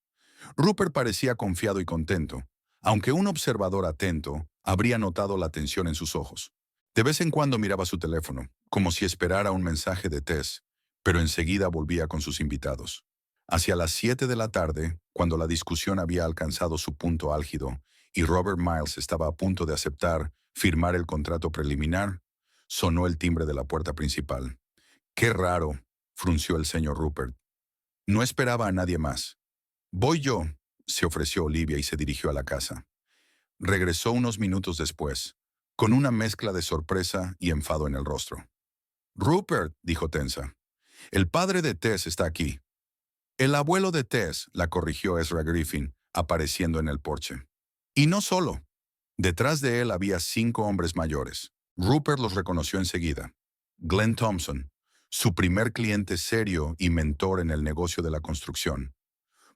S1: Rupert parecía confiado y contento, aunque un observador atento habría notado la tensión en sus ojos. De vez en cuando miraba su teléfono, como si esperara un mensaje de Tess, pero enseguida volvía con sus invitados. Hacia las 7 de la tarde, cuando la discusión había alcanzado su punto álgido y Robert Miles estaba a punto de aceptar firmar el contrato preliminar, sonó el timbre de la puerta principal. «Qué raro», frunció el señor Rupert. No esperaba a nadie más. «Voy yo», se ofreció Olivia y se dirigió a la casa. Regresó unos minutos después, con una mezcla de sorpresa y enfado en el rostro. «Rupert», dijo tensa, «el padre de Tess está aquí». «El abuelo de Tess», la corrigió Ezra Griffin, apareciendo en el porche. Y no solo. Detrás de él había 5 hombres mayores. Rupert los reconoció enseguida. Glenn Thompson, su primer cliente serio y mentor en el negocio de la construcción.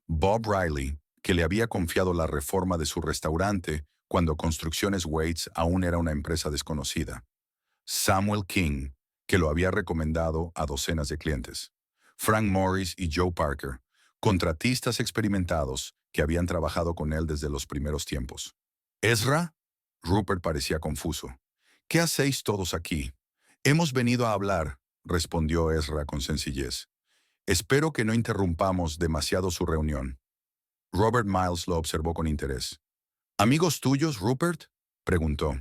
S1: Bob Riley, que le había confiado la reforma de su restaurante cuando Construcciones Waits aún era una empresa desconocida. Samuel King, que lo había recomendado a docenas de clientes. Frank Morris y Joe Parker, contratistas experimentados que habían trabajado con él desde los primeros tiempos. «¿Ezra?» Rupert parecía confuso. «¿Qué hacéis todos aquí?» «Hemos venido a hablar», respondió Ezra con sencillez. «Espero que no interrumpamos demasiado su reunión». Robert Miles lo observó con interés. «¿Amigos tuyos, Rupert?», preguntó.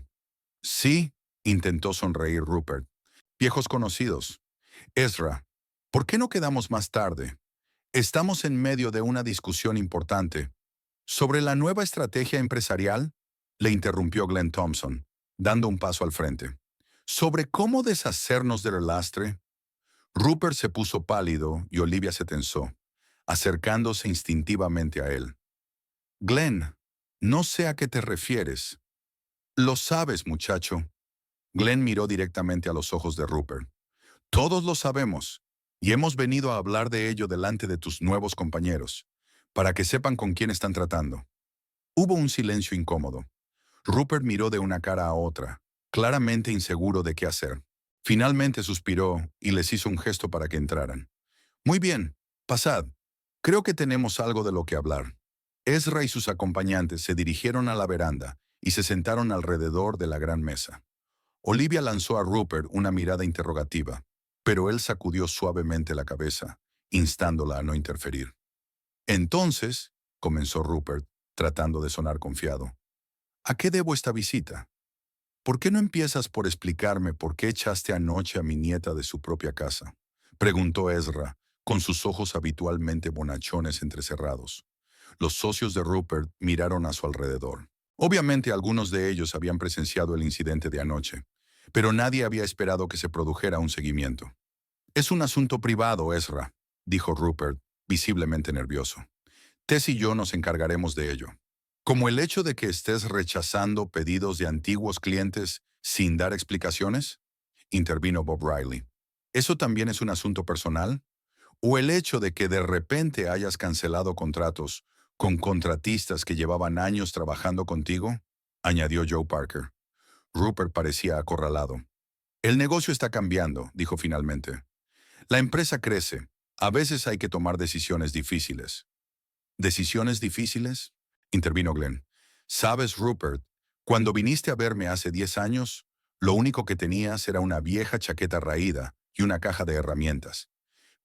S1: «Sí», intentó sonreír Rupert. «Viejos conocidos. Ezra, ¿por qué no quedamos más tarde? Estamos en medio de una discusión importante». «¿Sobre la nueva estrategia empresarial?», le interrumpió Glenn Thompson, dando un paso al frente. «¿Sobre cómo deshacernos del lastre?». Rupert se puso pálido y Olivia se tensó, acercándose instintivamente a él. «Glenn, no sé a qué te refieres». «Lo sabes, muchacho». Glenn miró directamente a los ojos de Rupert. «Todos lo sabemos, y hemos venido a hablar de ello delante de tus nuevos compañeros, para que sepan con quién están tratando». Hubo un silencio incómodo. Rupert miró de una cara a otra, claramente inseguro de qué hacer. Finalmente suspiró y les hizo un gesto para que entraran. «Muy bien, pasad. Creo que tenemos algo de lo que hablar». Ezra y sus acompañantes se dirigieron a la veranda y se sentaron alrededor de la gran mesa. Olivia lanzó a Rupert una mirada interrogativa, pero él sacudió suavemente la cabeza, instándola a no interferir. Entonces, comenzó Rupert, tratando de sonar confiado, ¿a qué debo esta visita? ¿Por qué no empiezas por explicarme por qué echaste anoche a mi nieta de su propia casa? Preguntó Ezra, con sus ojos habitualmente bonachones entrecerrados. Los socios de Rupert miraron a su alrededor. Obviamente algunos de ellos habían presenciado el incidente de anoche, pero nadie había esperado que se produjera un seguimiento. Es un asunto privado, Ezra, dijo Rupert, visiblemente nervioso. Tess y yo nos encargaremos de ello. Como el hecho de que estés rechazando pedidos de antiguos clientes sin dar explicaciones, intervino Bob Riley. ¿Eso también es un asunto personal? ¿O el hecho de que de repente hayas cancelado contratos con contratistas que llevaban años trabajando contigo? Añadió Joe Parker. Rupert parecía acorralado. El negocio está cambiando, dijo finalmente. La empresa crece. A veces hay que tomar decisiones difíciles. ¿Decisiones difíciles? Intervino Glenn. Sabes, Rupert, cuando viniste a verme hace 10 años, lo único que tenías era una vieja chaqueta raída y una caja de herramientas.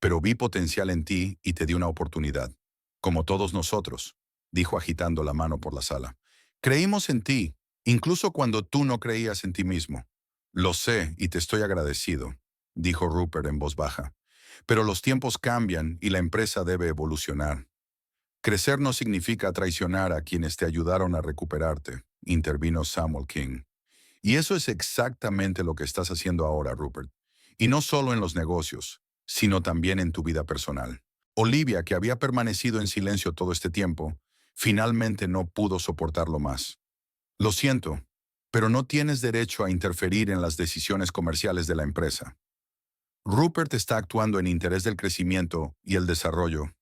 S1: Pero vi potencial en ti y te di una oportunidad. Como todos nosotros, dijo agitando la mano por la sala. Creímos en ti, incluso cuando tú no creías en ti mismo. Lo sé y te estoy agradecido, dijo Rupert en voz baja. Pero los tiempos cambian y la empresa debe evolucionar. Crecer no significa traicionar a quienes te ayudaron a recuperarte, intervino Samuel King. Y eso es exactamente lo que estás haciendo ahora, Rupert. Y no solo en los negocios, sino también en tu vida personal. Olivia, que había permanecido en silencio todo este tiempo, finalmente no pudo soportarlo más. Lo siento, pero no tienes derecho a interferir en las decisiones comerciales de la empresa. Rupert está actuando en interés del crecimiento y el desarrollo.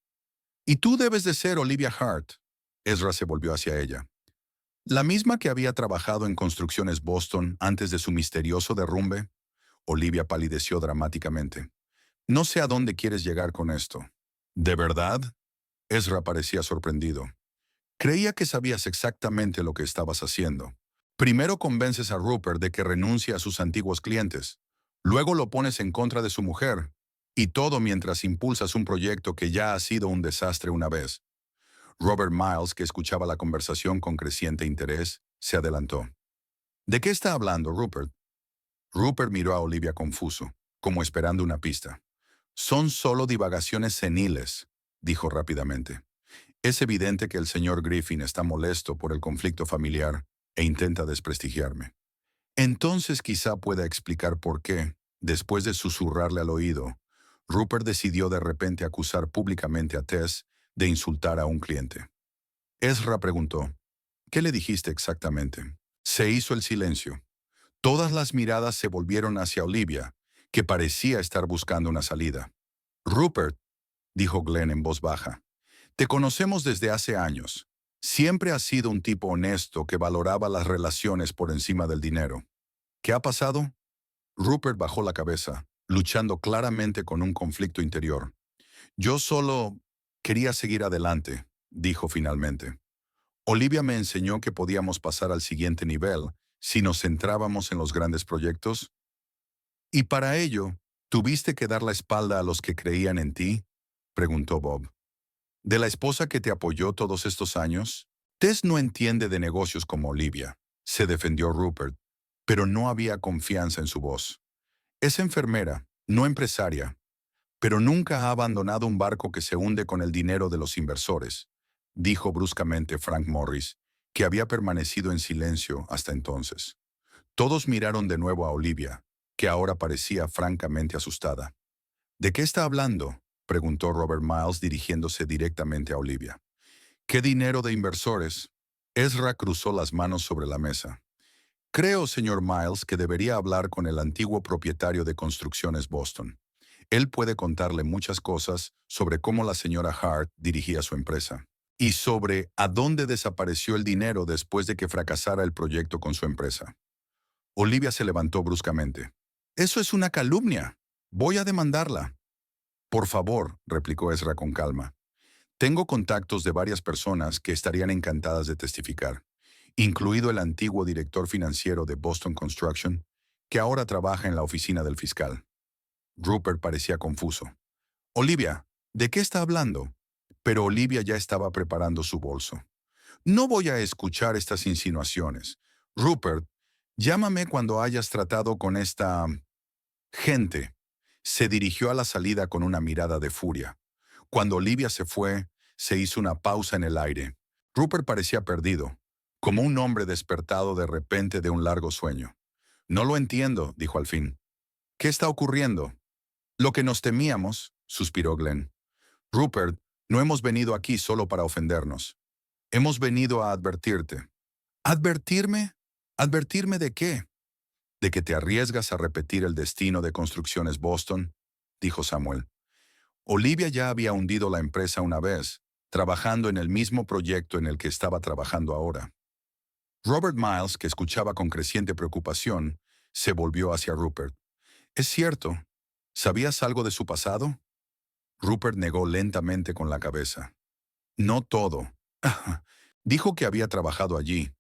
S1: Y tú debes de ser Olivia Hart. Ezra se volvió hacia ella. La misma que había trabajado en Construcciones Boston antes de su misterioso derrumbe. Olivia palideció dramáticamente. No sé a dónde quieres llegar con esto. ¿De verdad? Ezra parecía sorprendido. Creía que sabías exactamente lo que estabas haciendo. Primero convences a Rupert de que renuncie a sus antiguos clientes. Luego lo pones en contra de su mujer. Y todo mientras impulsas un proyecto que ya ha sido un desastre una vez. Robert Miles, que escuchaba la conversación con creciente interés, se adelantó. ¿De qué está hablando, Rupert? Rupert miró a Olivia confuso, como esperando una pista. Son solo divagaciones seniles, dijo rápidamente. Es evidente que el señor Griffin está molesto por el conflicto familiar e intenta desprestigiarme. Entonces quizá pueda explicar por qué, después de susurrarle al oído, Rupert decidió de repente acusar públicamente a Tess de insultar a un cliente. Ezra preguntó, ¿qué le dijiste exactamente? Se hizo el silencio. Todas las miradas se volvieron hacia Olivia, que parecía estar buscando una salida. Rupert, dijo Glenn en voz baja, te conocemos desde hace años. Siempre has sido un tipo honesto que valoraba las relaciones por encima del dinero. ¿Qué ha pasado? Rupert bajó la cabeza, luchando claramente con un conflicto interior. Yo solo quería seguir adelante, dijo finalmente. Olivia me enseñó que podíamos pasar al siguiente nivel si nos centrábamos en los grandes proyectos. ¿Y para ello, tuviste que dar la espalda a los que creían en ti? Preguntó Bob. ¿De la esposa que te apoyó todos estos años? Tess no entiende de negocios como Olivia, se defendió Rupert, pero no había confianza en su voz. Es enfermera, no empresaria, pero nunca ha abandonado un barco que se hunde con el dinero de los inversores, dijo bruscamente Frank Morris, que había permanecido en silencio hasta entonces. Todos miraron de nuevo a Olivia, que ahora parecía francamente asustada. ¿De qué está hablando?, preguntó Robert Miles dirigiéndose directamente a Olivia. ¿Qué dinero de inversores? Ezra cruzó las manos sobre la mesa. Creo, señor Miles, que debería hablar con el antiguo propietario de Construcciones Boston. Él puede contarle muchas cosas sobre cómo la señora Hart dirigía su empresa y sobre a dónde desapareció el dinero después de que fracasara el proyecto con su empresa. Olivia se levantó bruscamente. Eso es una calumnia. Voy a demandarla. Por favor, replicó Ezra con calma. Tengo contactos de varias personas que estarían encantadas de testificar, incluido el antiguo director financiero de Boston Construction, que ahora trabaja en la oficina del fiscal. Rupert parecía confuso. Olivia, ¿de qué está hablando? Pero Olivia ya estaba preparando su bolso. No voy a escuchar estas insinuaciones. Rupert, llámame cuando hayas tratado con esta gente. Se dirigió a la salida con una mirada de furia. Cuando Olivia se fue, se hizo una pausa en el aire. Rupert parecía perdido, como un hombre despertado de repente de un largo sueño. No lo entiendo, dijo al fin. ¿Qué está ocurriendo? Lo que nos temíamos, suspiró Glenn. Rupert, no hemos venido aquí solo para ofendernos. Hemos venido a advertirte. ¿Advertirme? ¿Advertirme de qué? ¿De que te arriesgas a repetir el destino de Construcciones Boston? Dijo Samuel. Olivia ya había hundido la empresa una vez, trabajando en el mismo proyecto en el que estaba trabajando ahora. Robert Miles, que escuchaba con creciente preocupación, se volvió hacia Rupert. «¿Es cierto? ¿Sabías algo de su pasado?» Rupert negó lentamente con la cabeza. «No todo. Dijo que había trabajado allí,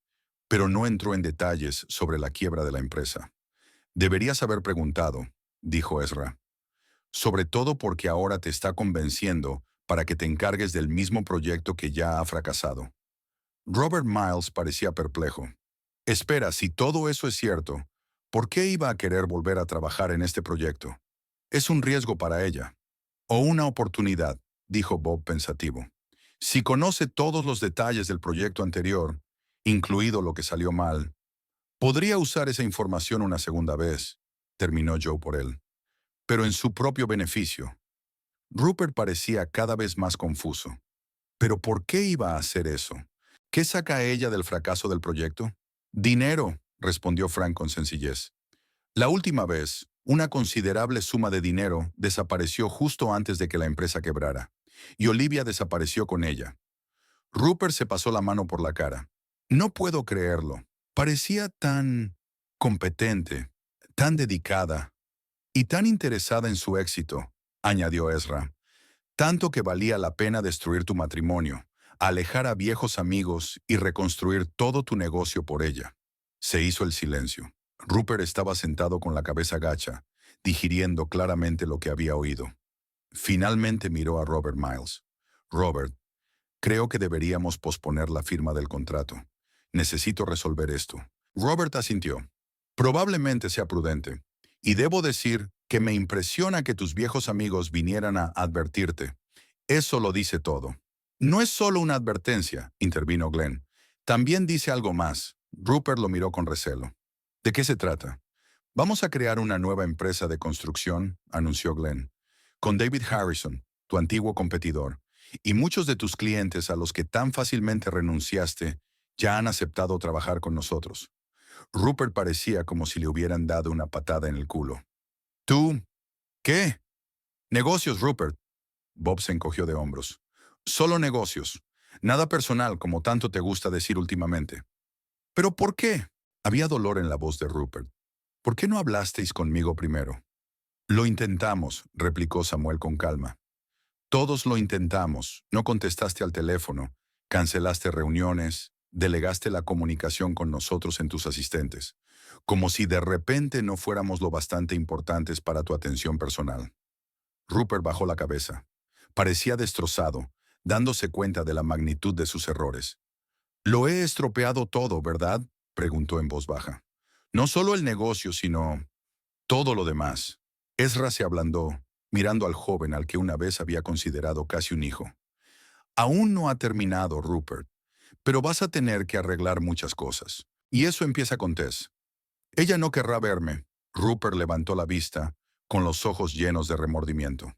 S1: pero no entró en detalles sobre la quiebra de la empresa. Deberías haber preguntado», dijo Ezra. «Sobre todo porque ahora te está convenciendo para que te encargues del mismo proyecto que ya ha fracasado». Robert Miles parecía perplejo. «Espera, si todo eso es cierto, ¿por qué iba a querer volver a trabajar en este proyecto? Es un riesgo para ella». «O una oportunidad», dijo Bob pensativo. «Si conoce todos los detalles del proyecto anterior, incluido lo que salió mal, podría usar esa información una segunda vez», terminó Joe por él. «Pero en su propio beneficio». Rupert parecía cada vez más confuso. ¿Pero por qué iba a hacer eso? ¿Qué saca ella del fracaso del proyecto? «Dinero», respondió Frank con sencillez. «La última vez, una considerable suma de dinero desapareció justo antes de que la empresa quebrara, y Olivia desapareció con ella». Rupert se pasó la mano por la cara. «No puedo creerlo. Parecía tan competente, tan dedicada y tan interesada en su éxito», añadió Ezra. «Tanto que valía la pena destruir tu matrimonio, alejar a viejos amigos y reconstruir todo tu negocio por ella». Se hizo el silencio. Rupert estaba sentado con la cabeza gacha, digiriendo claramente lo que había oído. Finalmente miró a Robert Miles. «Robert, creo que deberíamos posponer la firma del contrato. Necesito resolver esto». Robert asintió. «Probablemente sea prudente. Y debo decir que me impresiona que tus viejos amigos vinieran a advertirte. Eso lo dice todo». «No es solo una advertencia», intervino Glenn. «También dice algo más». Rupert lo miró con recelo. «¿De qué se trata?» «Vamos a crear una nueva empresa de construcción», anunció Glenn, «con David Harrison, tu antiguo competidor, y muchos de tus clientes a los que tan fácilmente renunciaste ya han aceptado trabajar con nosotros». Rupert parecía como si le hubieran dado una patada en el culo. «¿Tú? ¿Qué?» «Negocios, Rupert». Bob se encogió de hombros. «Solo negocios. Nada personal, como tanto te gusta decir últimamente». «¿Pero por qué?» Había dolor en la voz de Rupert. «¿Por qué no hablasteis conmigo primero?» «Lo intentamos», replicó Samuel con calma. «Todos lo intentamos. No contestaste al teléfono, cancelaste reuniones, delegaste la comunicación con nosotros en tus asistentes, como si de repente no fuéramos lo bastante importantes para tu atención personal». Rupert bajó la cabeza. Parecía destrozado, dándose cuenta de la magnitud de sus errores. «Lo he estropeado todo, ¿verdad?», preguntó en voz baja. «No solo el negocio, sino todo lo demás». Ezra se ablandó, mirando al joven al que una vez había considerado casi un hijo. «Aún no ha terminado, Rupert, pero vas a tener que arreglar muchas cosas. Y eso empieza con Tess. Ella no querrá verme». Rupert levantó la vista, con los ojos llenos de remordimiento.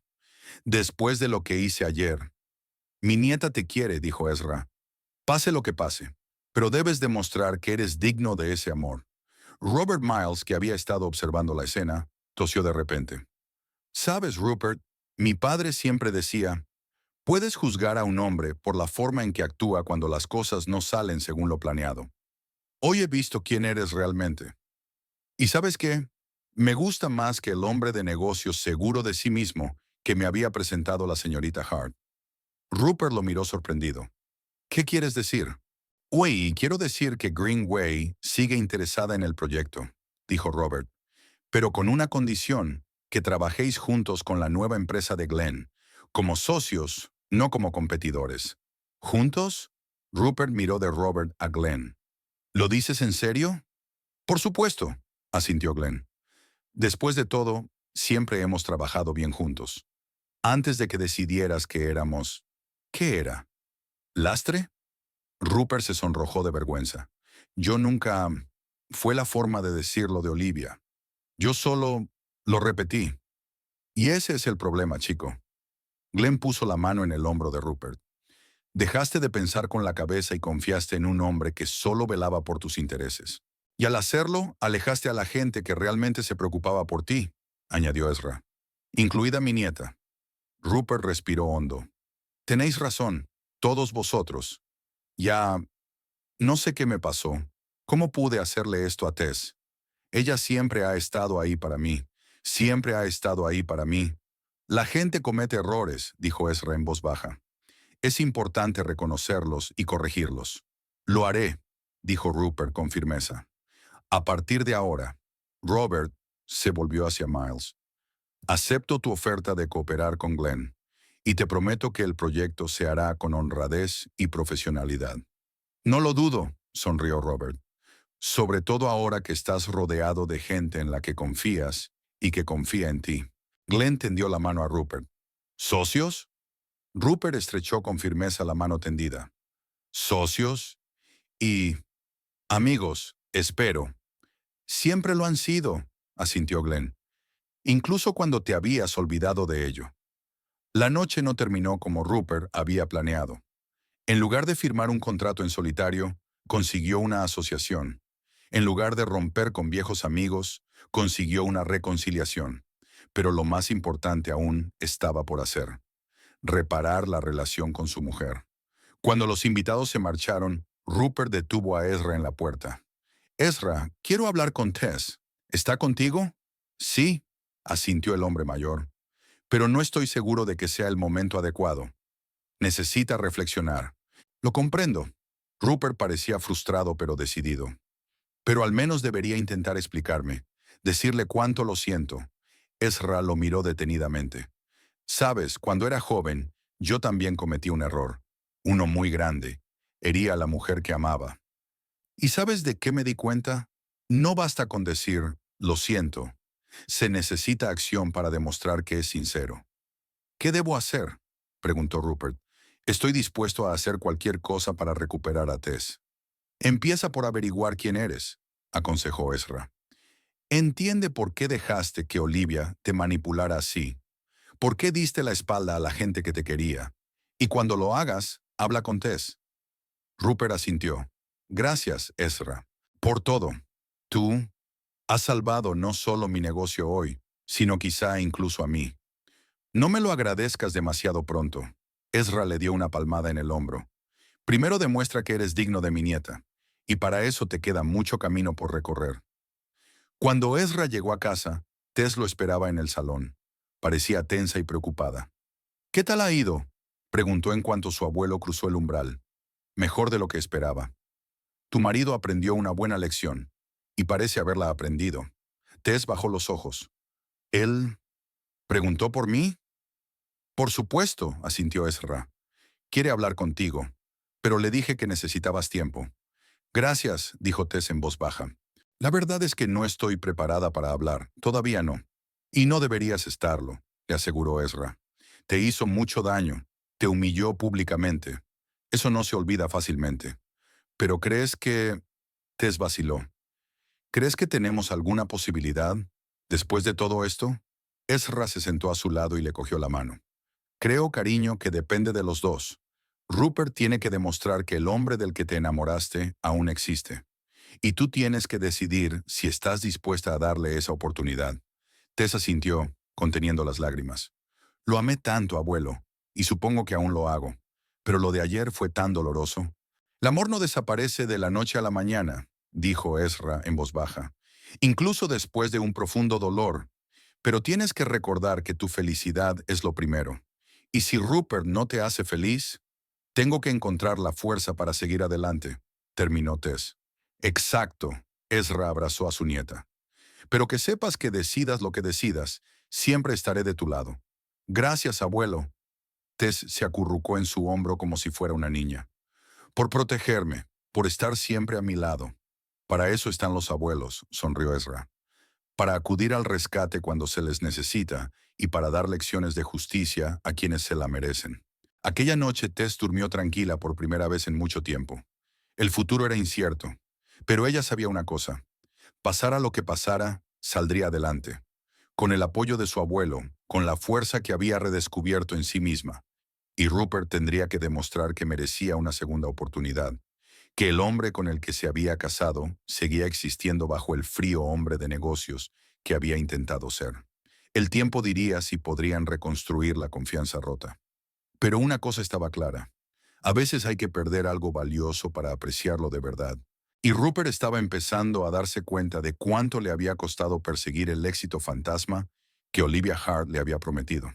S1: «Después de lo que hice ayer». «Mi nieta te quiere», dijo Ezra. «Pase lo que pase, pero debes demostrar que eres digno de ese amor». Robert Miles, que había estado observando la escena, tosió de repente. «Sabes, Rupert, mi padre siempre decía, puedes juzgar a un hombre por la forma en que actúa cuando las cosas no salen según lo planeado. Hoy he visto quién eres realmente. ¿Y sabes qué? Me gusta más que el hombre de negocios seguro de sí mismo que me había presentado la señorita Hart». Rupert lo miró sorprendido. «¿Qué quieres decir?» «Quiero decir que Greenway sigue interesada en el proyecto», dijo Robert. pero con una condición, que trabajéis juntos con la nueva empresa de Glenn, como socios, no como competidores. ¿Juntos? Rupert miró de Robert a Glenn. ¿Lo dices en serio? Por supuesto, asintió Glenn. Después de todo, siempre hemos trabajado bien juntos. Antes de que decidieras que éramos... ¿Qué era? ¿Lastre? Rupert se sonrojó de vergüenza. Yo nunca... Fue la forma de decirlo de Olivia. Yo solo... Lo repetí. Y ese es el problema, chico. Glenn puso la mano en el hombro de Rupert. Dejaste de pensar con la cabeza y confiaste en un hombre que solo velaba por tus intereses. Y al hacerlo, alejaste a la gente que realmente se preocupaba por ti, añadió Ezra, incluida mi nieta. Rupert respiró hondo. Tenéis razón, todos vosotros. Ya... No sé qué me pasó. ¿Cómo pude hacerle esto a Tess? Ella siempre ha estado ahí para mí. Siempre ha estado ahí para mí. La gente comete errores, dijo Ezra en voz baja. Es importante reconocerlos y corregirlos. Lo haré, dijo Rupert con firmeza. A partir de ahora, Robert se volvió hacia Miles. Acepto tu oferta de cooperar con Glenn, y te prometo que el proyecto se hará con honradez y profesionalidad. No lo dudo, sonrió Robert. Sobre todo ahora que estás rodeado de gente en la que confías y que confía en ti. Glenn tendió la mano a Rupert. ¿Socios? Rupert estrechó con firmeza la mano tendida. ¿Socios? Y... amigos, espero. Siempre lo han sido, asintió Glenn. Incluso cuando te habías olvidado de ello. La noche no terminó como Rupert había planeado. En lugar de firmar un contrato en solitario, consiguió una asociación. En lugar de romper con viejos amigos, consiguió una reconciliación. Pero lo más importante aún estaba por hacer: reparar la relación con su mujer. Cuando los invitados se marcharon, Rupert detuvo a Ezra en la puerta. Ezra, quiero hablar con Tess. ¿Está contigo? Sí, asintió el hombre mayor. Pero no estoy seguro de que sea el momento adecuado. Necesita reflexionar. Lo comprendo. Rupert parecía frustrado pero decidido. Pero al menos debería intentar explicarme, decirle cuánto lo siento. Ezra lo miró detenidamente. Sabes, cuando era joven, yo también cometí un error. Uno muy grande. Herí a la mujer que amaba. ¿Y sabes de qué me di cuenta? No basta con decir, lo siento. Se necesita acción para demostrar que es sincero. ¿Qué debo hacer?, preguntó Rupert. Estoy dispuesto a hacer cualquier cosa para recuperar a Tess. Empieza por averiguar quién eres, aconsejó Ezra. Entiende por qué dejaste que Olivia te manipulara así. ¿Por qué diste la espalda a la gente que te quería? Y cuando lo hagas, habla con Tess. Rupert asintió. Gracias, Ezra, por todo. Tú has salvado no solo mi negocio hoy, sino quizá incluso a mí. No me lo agradezcas demasiado pronto. Ezra le dio una palmada en el hombro. Primero demuestra que eres digno de mi nieta, y para eso te queda mucho camino por recorrer. Cuando Ezra llegó a casa, Tess lo esperaba en el salón. Parecía tensa y preocupada. ¿Qué tal ha ido?, preguntó en cuanto su abuelo cruzó el umbral. Mejor de lo que esperaba. Tu marido aprendió una buena lección, y parece haberla aprendido. Tess bajó los ojos. ¿Él preguntó por mí? Por supuesto, asintió Ezra. Quiere hablar contigo, pero le dije que necesitabas tiempo. Gracias, dijo Tess en voz baja. La verdad es que no estoy preparada para hablar, todavía no. Y no deberías estarlo, le aseguró Ezra. Te hizo mucho daño, te humilló públicamente. Eso no se olvida fácilmente. Pero ¿crees que...? Tess vaciló. ¿Crees que tenemos alguna posibilidad después de todo esto? Ezra se sentó a su lado y le cogió la mano. Creo, cariño, que depende de los dos. Rupert tiene que demostrar que el hombre del que te enamoraste aún existe. Y tú tienes que decidir si estás dispuesta a darle esa oportunidad. Tess asintió, conteniendo las lágrimas. Lo amé tanto, abuelo, y supongo que aún lo hago. Pero lo de ayer fue tan doloroso. El amor no desaparece de la noche a la mañana, dijo Ezra en voz baja, incluso después de un profundo dolor. Pero tienes que recordar que tu felicidad es lo primero. Y si Rupert no te hace feliz, tengo que encontrar la fuerza para seguir adelante, terminó Tess. Exacto, Ezra abrazó a su nieta. Pero que sepas que decidas lo que decidas, siempre estaré de tu lado. Gracias, abuelo. Tess se acurrucó en su hombro como si fuera una niña. Por protegerme, por estar siempre a mi lado. Para eso están los abuelos, sonrió Ezra. Para acudir al rescate cuando se les necesita y para dar lecciones de justicia a quienes se la merecen. Aquella noche Tess durmió tranquila por primera vez en mucho tiempo. El futuro era incierto, pero ella sabía una cosa. Pasara lo que pasara, saldría adelante. Con el apoyo de su abuelo, con la fuerza que había redescubierto en sí misma. Y Rupert tendría que demostrar que merecía una segunda oportunidad, que el hombre con el que se había casado seguía existiendo bajo el frío hombre de negocios que había intentado ser. El tiempo diría si podrían reconstruir la confianza rota. Pero una cosa estaba clara. A veces hay que perder algo valioso para apreciarlo de verdad. Y Rupert estaba empezando a darse cuenta de cuánto le había costado perseguir el éxito fantasma que Olivia Hart le había prometido.